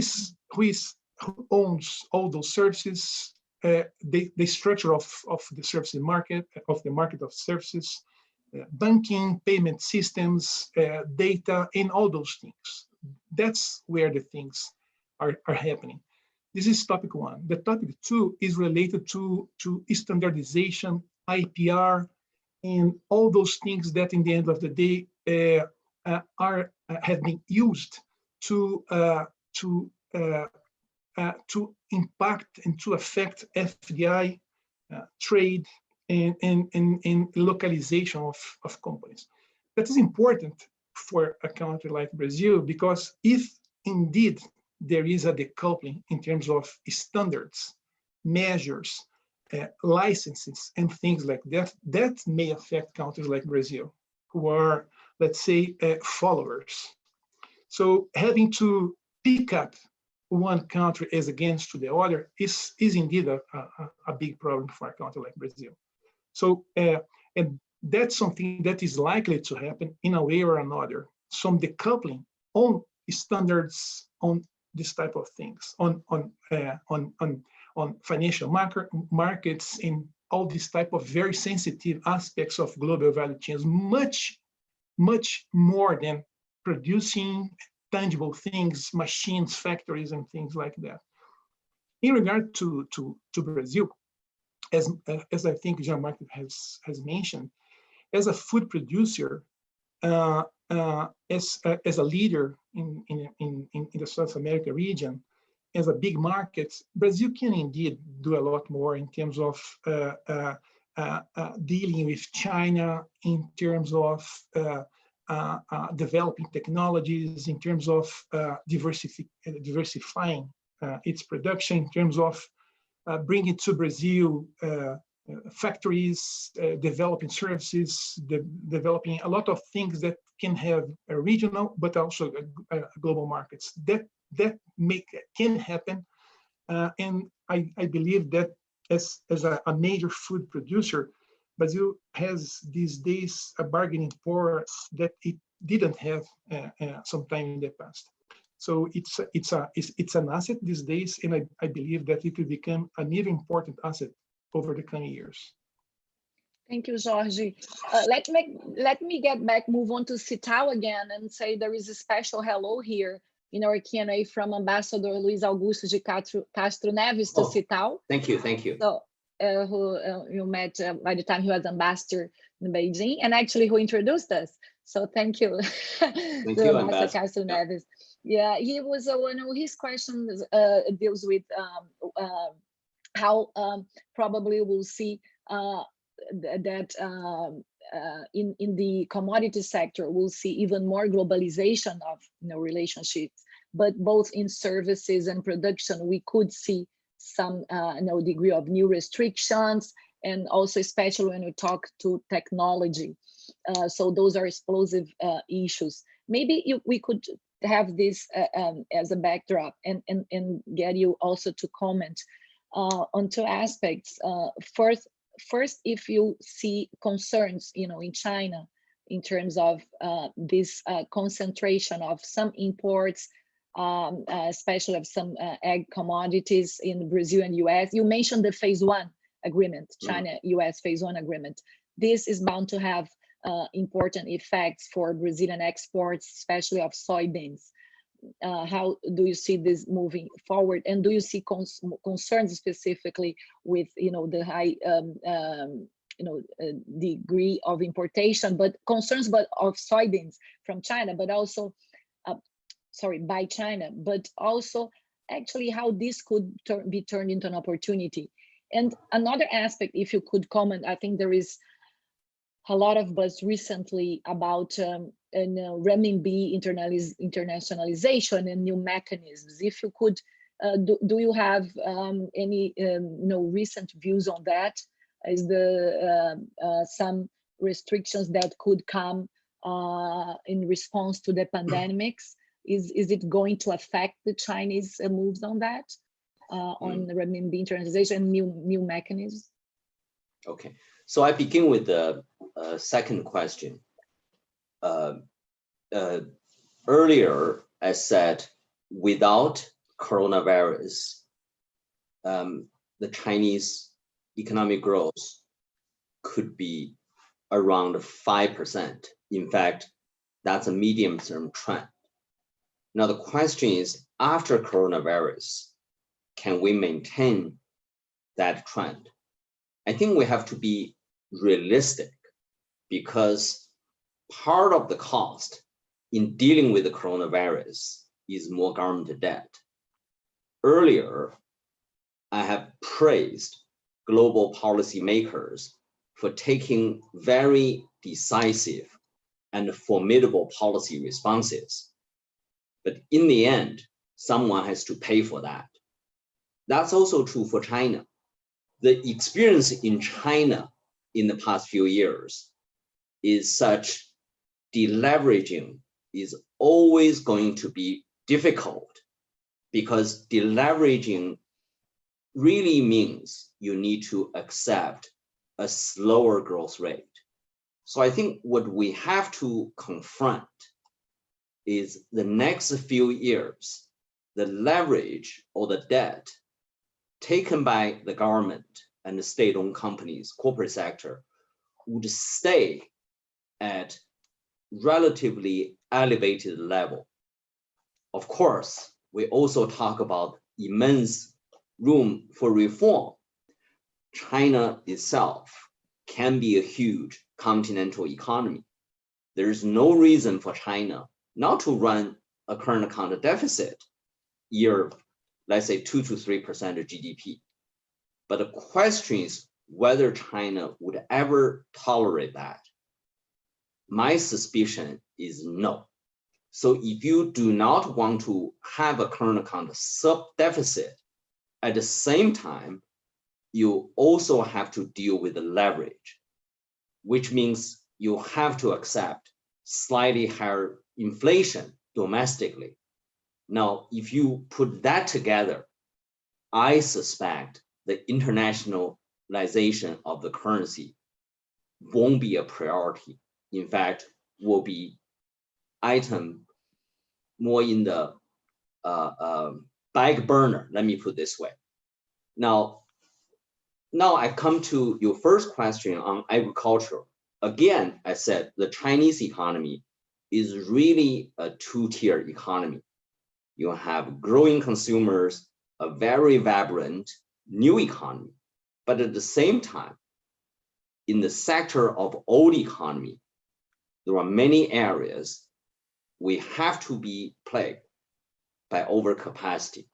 Speaker 5: owns all those services? The structure of the services market, of the market of services, banking, payment systems, data, and all those things. That's where the things are happening. This is topic one. The topic two is related to standardization, IPR, and all those things that in the end of the day have been used to impact and to affect FDI, trade, and localization of companies. That is important for a country like Brazil, because if indeed there is a decoupling in terms of standards, measures, licenses, and things like that, that may affect countries like Brazil, who are, let's say, followers. So having to pick up one country as against to the other is indeed a big problem for a country like Brazil. So, and that's something that is likely to happen in a way or another. Some decoupling on standards, on this type of things, on financial markets, in all these type of very sensitive aspects of global value chains, much more than producing tangible things, machines, factories, and things like that. In regard to Brazil, as I think Jean-Marc has mentioned, as a food producer, as a leader in the South America region, as a big market, Brazil can indeed do a lot more in terms of dealing with China, in terms of developing technologies, in terms of diversifying its production, in terms of bringing to Brazil factories, developing services, developing a lot of things that can have a regional, but also global markets. That can happen, and I believe that as a major food producer, Brazil has these days a bargaining power that it didn't have sometime in the past. So it's an asset these days, and I believe that it will become an even important asset over the coming years.
Speaker 1: Thank you, Jorge. Let me move on to Sitao again and say there is a special hello here in our Q&A from Ambassador Luis Augusto de Castro Neves to Sitao.
Speaker 2: Thank you.
Speaker 1: So, who you met by the time he was ambassador in Beijing, and actually who introduced us. So thank you,
Speaker 2: thank you,
Speaker 1: Ambassador Castro Neves. Yeah, he was one of his questions deals with how probably we'll see that in the commodity sector, we'll see even more globalization of relationships, but both in services and production, we could see some degree of new restrictions, and also especially when we talk to technology. So those are explosive issues. Maybe we could have this as a backdrop and get you also to comment on two aspects. First, first, if you see concerns, in China, in terms of this concentration of some imports, especially of some egg commodities in Brazil and US. You mentioned the phase 1 agreement, China-US phase 1 agreement. This is bound to have important effects for Brazilian exports, especially of soybeans. How do you see this moving forward? And do you see concerns specifically with, the high, degree of importation, but concerns of soybeans from China, but also, by China, but also actually how this could be turned into an opportunity. And another aspect, if you could comment, I think there is a lot of buzz recently about renminbi internationalization and new mechanisms. If you could, do you have any recent views on that? Is there some restrictions that could come in response to the pandemics? Is it going to affect the Chinese moves on that, on the renminbi internationalization and new mechanisms?
Speaker 2: Okay, so I begin with the second question. Earlier, I said without coronavirus, the Chinese economic growth could be around 5%. In fact, that's a medium-term trend. Now, the question is, after coronavirus, can we maintain that trend? I think we have to be realistic, because part of the cost in dealing with the coronavirus is more government debt. Earlier, I have praised global policymakers for taking very decisive and formidable policy responses. But in the end, someone has to pay for that. That's also true for China. The experience in China in the past few years is such deleveraging is always going to be difficult, because deleveraging really means you need to accept a slower growth rate. So I think what we have to confront is the next few years, the leverage or the debt taken by the government and the state-owned companies, corporate sector, would stay at relatively elevated level. Of course, we also talk about immense room for reform. China itself can be a huge continental economy. There's no reason for China not to run a current account deficit year, let's say 2 to 3% of GDP. But the question is whether China would ever tolerate that. My suspicion is no. So if you do not want to have a current account sub-deficit, at the same time, you also have to deal with the leverage, which means you have to accept slightly higher inflation domestically. Now, if you put that together, I suspect the internationalization of the currency won't be a priority. In fact, will be item more in the back burner, let me put this way. Now I come to your first question on agriculture. Again, I said the Chinese economy is really a two-tier economy. You have growing consumers, a very vibrant new economy. But at the same time, in the sector of old economy, there are many areas we have to be plagued by overcapacity.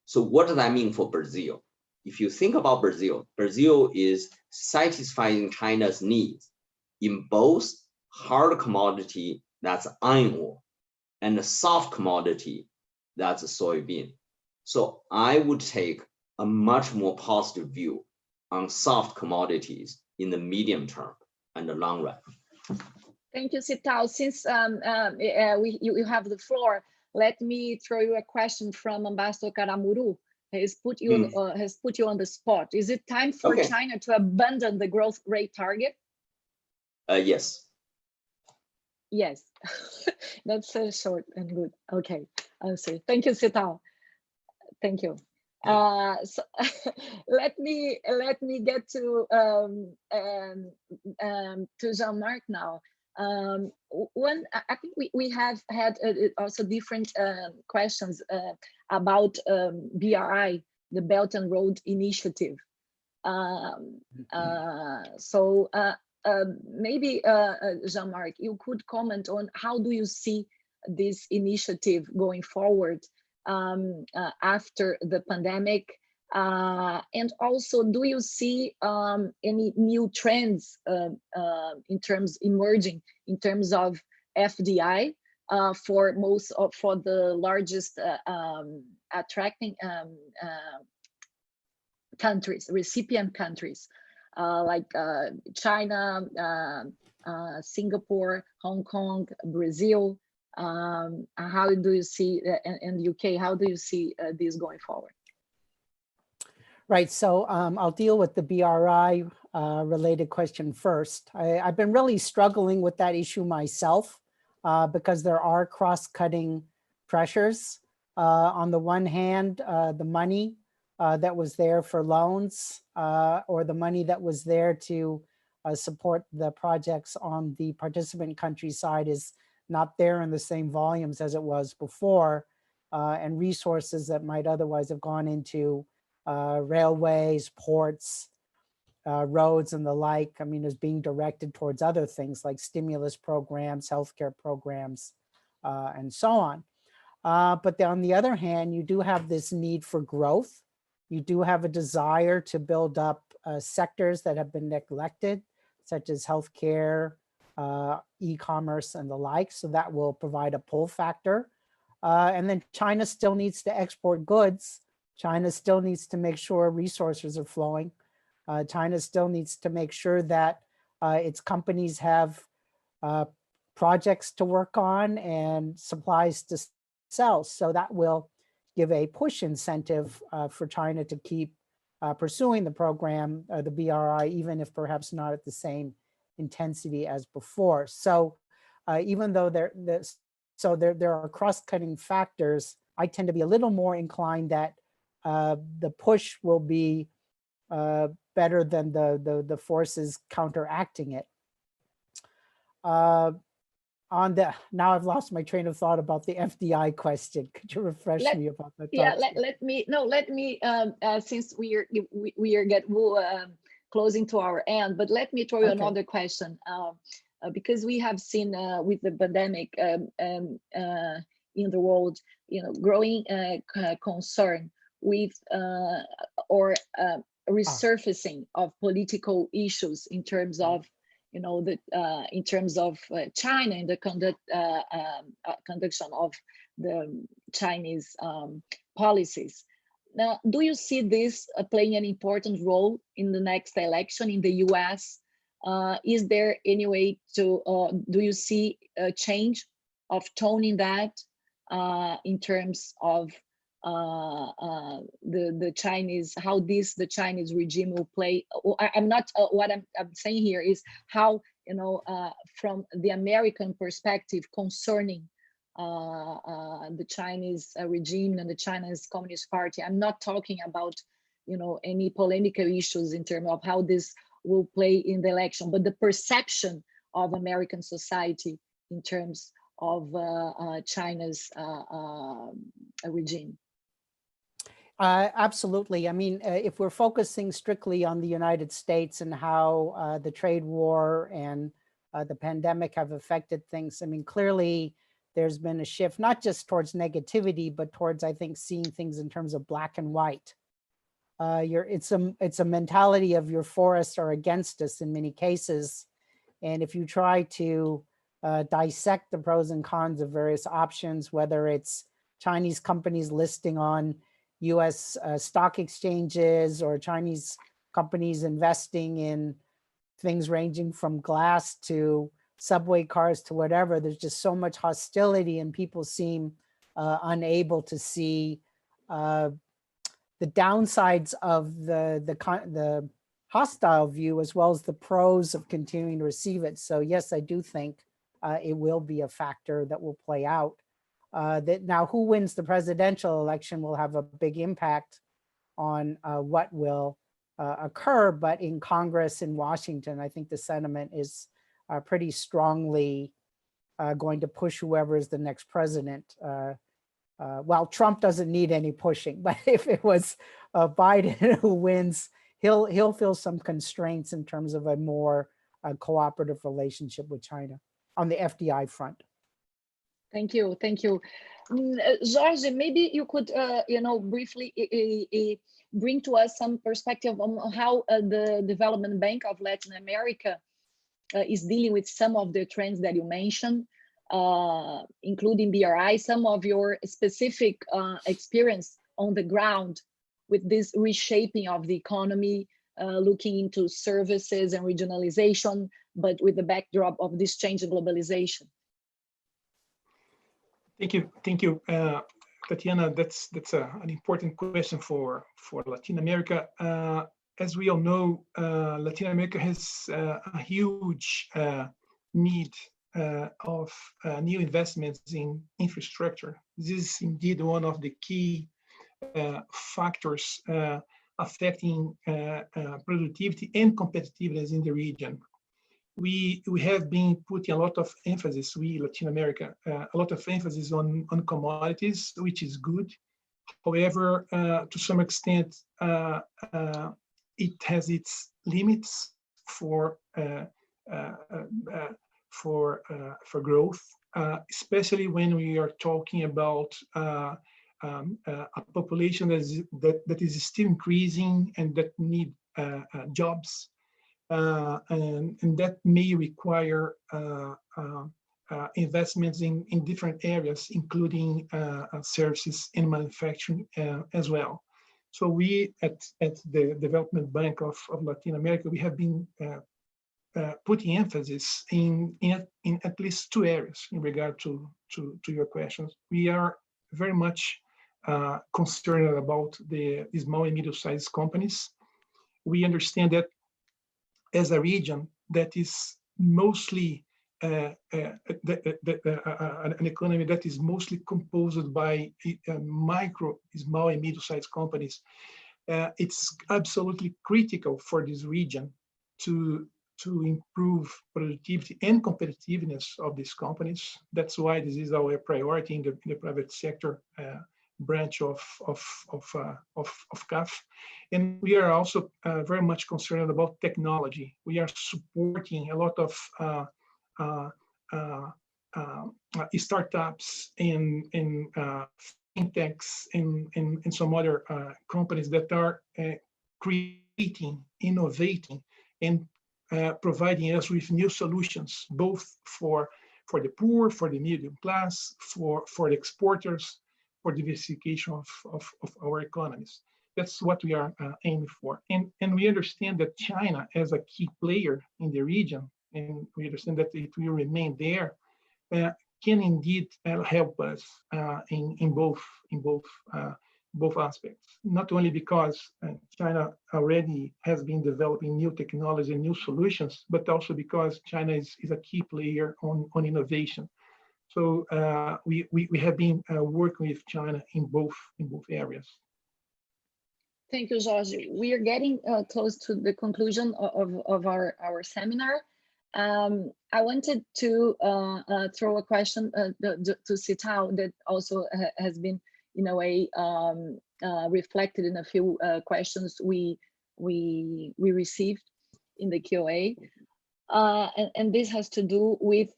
Speaker 2: So what does that mean for Brazil? If you think about Brazil, Brazil is satisfying China's needs in both hard commodity, that's iron ore, and the soft commodity, that's a soybean. So I would take a much more positive view on soft commodities in the medium term and the long run.
Speaker 1: Thank you, Sitao. Since you have the floor, let me throw you a question from Ambassador Karamuru has put you on the spot. Is it time for China to abandon the growth rate target?
Speaker 2: Yes.
Speaker 1: Yes, that's short and good. Okay, I'll say. Thank you, Sitao. Thank you. So let me get to Jean-Marc now. I think we have had also different questions about BRI, the Belt and Road Initiative. Maybe Jean-Marc, you could comment on how do you see this initiative going forward after the pandemic, and also do you see any new trends emerging in terms of FDI for the largest attracting countries, recipient countries, like China, Singapore, Hong Kong, Brazil? How do you see, and UK, how do you see this going forward?
Speaker 3: Right, so I'll deal with the BRI related question first. I've been really struggling with that issue myself because there are cross-cutting pressures. On the one hand, the money that was there for loans or the money that was there to support the projects on the participant country side is not there in the same volumes as it was before, and resources that might otherwise have gone into railways, ports, roads and the like, I mean, is being directed towards other things like stimulus programs, healthcare programs, and so on. But on the other hand, you do have this need for growth. You do have a desire to build up sectors that have been neglected, such as healthcare, e-commerce and the like. So that will provide a pull factor. And then China still needs to export goods. China still needs to make sure resources are flowing. China still needs to make sure that its companies have projects to work on and supplies to sell. So that will give a push incentive for China to keep pursuing the program, the BRI, even if perhaps not at the same intensity as before. So even though there are cross-cutting factors, I tend to be a little more inclined that the push will be better than the forces counteracting it. Now I've lost my train of thought about the FDI question. Could you refresh me about that?
Speaker 1: Yeah, let me since we are closing to our end, but let me throw you another question, because we have seen with the pandemic in the world, growing concern with resurfacing of political issues in terms of in terms of China and the conduction of the Chinese policies. Now, do you see this playing an important role in the next election in the US? Is there any way to, do you see a change of tone in that in terms of the Chinese, how the Chinese regime will play? I'm not, what I'm saying here is how, from the American perspective concerning the Chinese regime and the Chinese Communist Party. I'm not talking about, any polemical issues in terms of how this will play in the election, but the perception of American society in terms of China's regime.
Speaker 3: Absolutely. I mean, if we're focusing strictly on the United States and how the trade war and the pandemic have affected things, I mean, clearly there's been a shift, not just towards negativity, but towards, I think, seeing things in terms of black and white. It's a mentality of your forests are against us in many cases. And if you try to dissect the pros and cons of various options, whether it's Chinese companies listing on US stock exchanges or Chinese companies investing in things ranging from glass to subway cars to whatever, there's just so much hostility and people seem unable to see downsides of the hostile view as well as the pros of continuing to receive it. So yes, I do think it will be a factor that will play out. That now who wins the presidential election will have a big impact on what will occur, but in Congress in Washington, I think the sentiment is pretty strongly going to push whoever is the next president. Well, Trump doesn't need any pushing, but if it was Biden who wins, he'll feel some constraints in terms of a more cooperative relationship with China on the FDI front.
Speaker 1: Thank you, thank you. Jorge, maybe you could, briefly bring to us some perspective on how the Development Bank of Latin America is dealing with some of the trends that you mentioned, including BRI, some of your specific experience on the ground with this reshaping of the economy, looking into services and regionalization, but with the backdrop of this change in globalization.
Speaker 5: Thank you, Tatiana. That's an important question for Latin America. As we all know, Latin America has a huge need of new investments in infrastructure. This is indeed one of the key factors affecting productivity and competitiveness in the region. We have been putting a lot of emphasis, Latin America, a lot of emphasis on commodities, which is good. However, to some extent, it has its limits for growth, especially when we are talking about a population that is still increasing and that need jobs, and that may require investments in different areas, including services and manufacturing as well. So we at the Development Bank of Latin America, we have been putting emphasis in at least two areas in regard to your questions. We are very much concerned about the small and medium-sized companies. We understand that as a region that is mostly an economy that is mostly composed by micro, small and medium-sized companies, it's absolutely critical for this region to improve productivity and competitiveness of these companies. That's why this is our priority in the private sector branch of CAF. And we are also very much concerned about technology. We are supporting a lot of startups and fintechs and some other companies that are creating, innovating, and providing us with new solutions, both for the poor, for the medium class, for the exporters, for diversification of our economies. That's what we are aiming for. And we understand that China, as a key player in the region, and we understand that it will remain there, can indeed help us in both aspects. Not only because China already has been developing new technology and new solutions, but also because China is a key player on innovation. So we have been working with China in both areas.
Speaker 1: Thank you, Jorge. We are getting close to the conclusion of our seminar. I wanted to throw a question to Sitao that also has been, in a way, reflected in a few questions we received in the QA, and this has to do with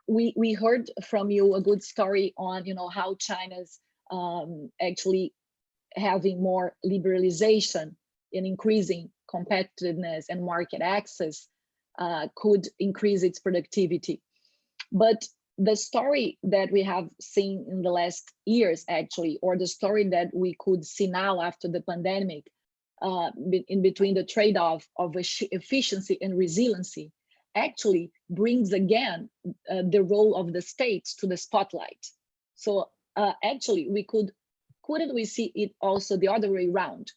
Speaker 1: we heard from you a good story on how China's actually having more liberalization and increasing competitiveness and market access could increase its productivity. But the story that we have seen in the last years, actually, or the story that we could see now after the pandemic, in between the trade-off of efficiency and resiliency, actually brings again the role of the states to the spotlight. So actually, we could couldn't we see it also the other way around?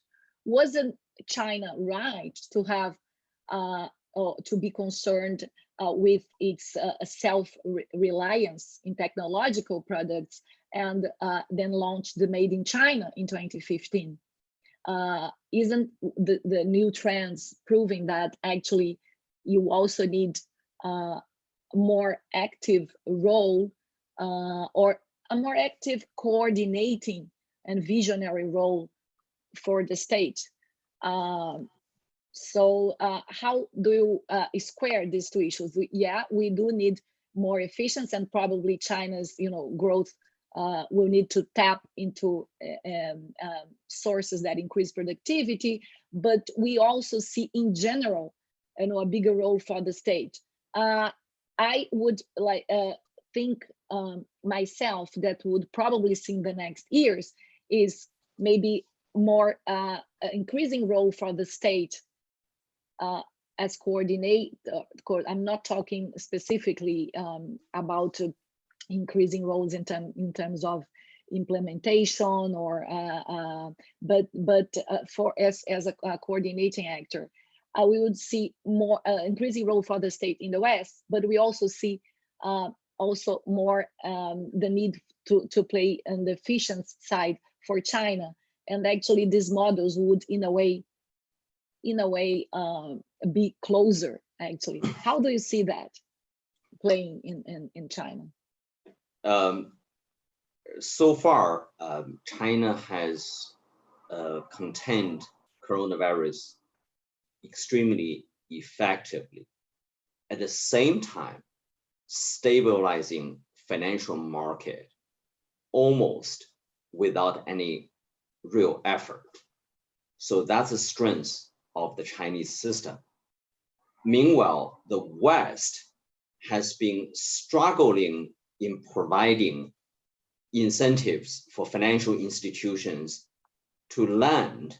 Speaker 1: Wasn't China right to have or to be concerned with its self-reliance in technological products, and then launch the Made in China in 2015? Isn't the new trends proving that actually you also need a more active role or a more active coordinating and visionary role for the state? So how do you square these two issues? Yeah, we do need more efficiency, and probably China's growth will need to tap into sources that increase productivity, but we also see in general a bigger role for the state. I would think myself that would probably see in the next years is maybe more increasing role for the state as coordinate. I'm not talking specifically about increasing roles in terms of implementation, or but for as a coordinating actor. We would see more increasing role for the state in the West, but we also see also more the need to play on the efficient side for China. And actually these models would in a way be closer, actually. How do you see that playing in China?
Speaker 2: So far, China has contained coronavirus extremely effectively. At the same time, stabilizing financial market almost without any real effort. So that's the strength of the Chinese system. Meanwhile, the West has been struggling in providing incentives for financial institutions to lend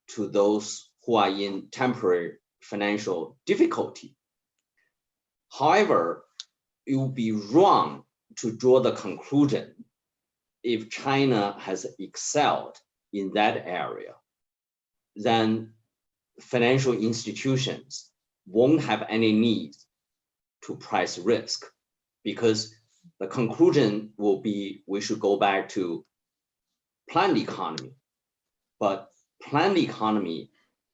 Speaker 2: to those who are in temporary financial difficulty. However, it would be wrong to draw the conclusion if China has excelled in that area, then financial institutions won't have any need to price risk, because the conclusion will be we should go back to planned economy. But planned economy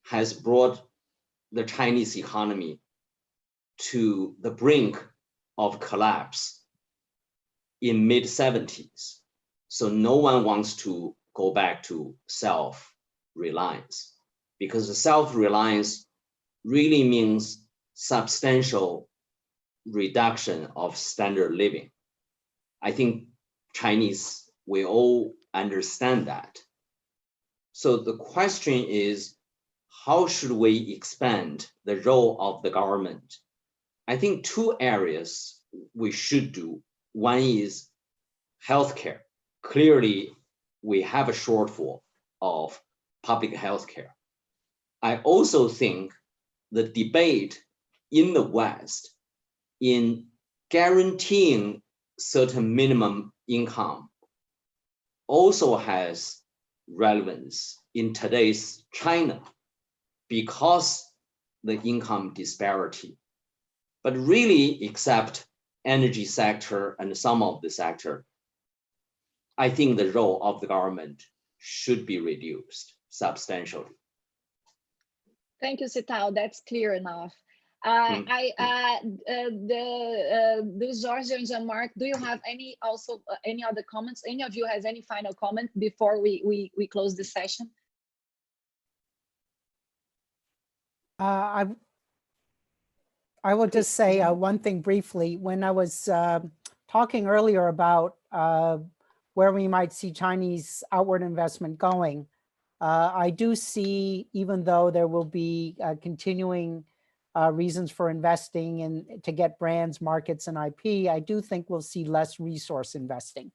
Speaker 2: has brought the Chinese economy to the brink of collapse in mid-70s. So no one wants to go back to self-reliance, because the self-reliance really means substantial reduction of standard living. I think Chinese, we all understand that. So the question is, how should we expand the role of the government? I think two areas we should do. One is healthcare. Clearly, we have a shortfall of public healthcare. I also think the debate in the West in guaranteeing certain minimum income also has relevance in today's China because the income disparity. But really, except energy sector and some of the sector, I think the role of the government should be reduced substantially.
Speaker 1: Thank you, Sitao. That's clear enough. Jorge and Jean-Marc, do you have any other comments? Any of you has any final comment before we close this session?
Speaker 3: I will just say one thing briefly. When I was talking earlier about where we might see Chinese outward investment going, I do see, even though there will be continuing reasons for investing and to get brands, markets, and IP, I do think we'll see less resource investing.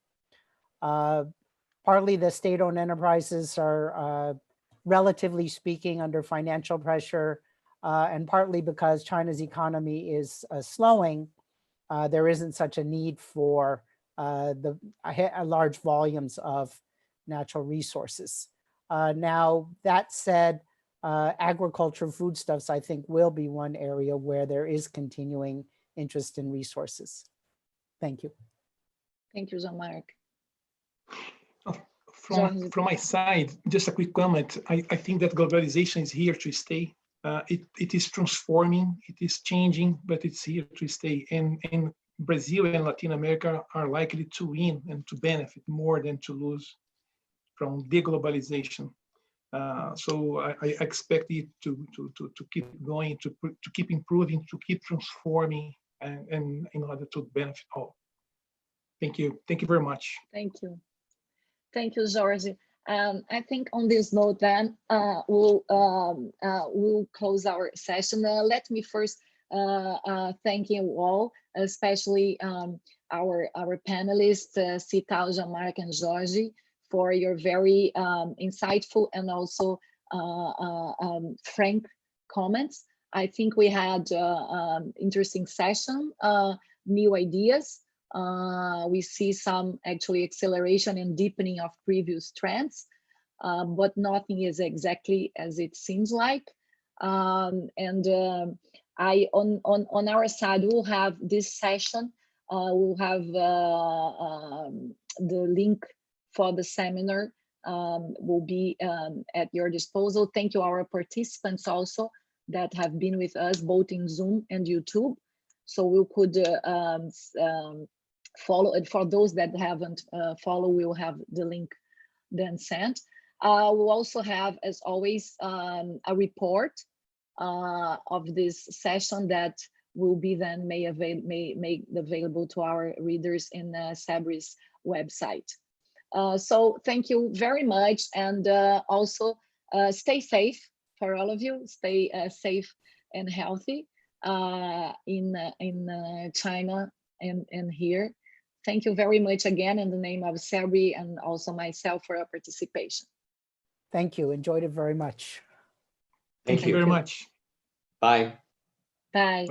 Speaker 3: Partly the state-owned enterprises are, relatively speaking, under financial pressure, and partly because China's economy is slowing, there isn't such a need for large volumes of natural resources. Now, that said, agriculture, foodstuffs, I think, will be one area where there is continuing interest in resources. Thank you.
Speaker 1: Thank you, Jean-Marc.
Speaker 5: From my side, just a quick comment. I think that globalization is here to stay. It is transforming, it is changing, but it's here to stay. And Brazil and Latin America are likely to win and to benefit more than to lose from deglobalization. So I expect it to keep going, to keep improving, to keep transforming, and in order to benefit all. Thank you. Thank you very much.
Speaker 1: Thank you. Thank you, Jorge. I think on this note, then we'll close our session. Let me first thank you all, especially our panelists, Sitao, Jean-Marc, and Jorge, for your very insightful and also frank comments. I think we had interesting session, new ideas. We see some actually acceleration and deepening of previous trends, but nothing is exactly as it seems like. On our side, we'll have this session. We'll have the link for the seminar will be at your disposal. Thank you, our participants also that have been with us both in Zoom and YouTube. So we could follow it. For those that haven't followed, we'll have the link then sent. We'll also have, as always, a report of this session that will be then made available to our readers in CEBRI's website. So thank you very much, and also stay safe for all of you. Stay safe and healthy in China and here. Thank you very much again in the name of CEBRI and also myself for your participation.
Speaker 3: Thank you. Enjoyed it very much.
Speaker 5: Thank you very much.
Speaker 2: Bye.
Speaker 1: Bye.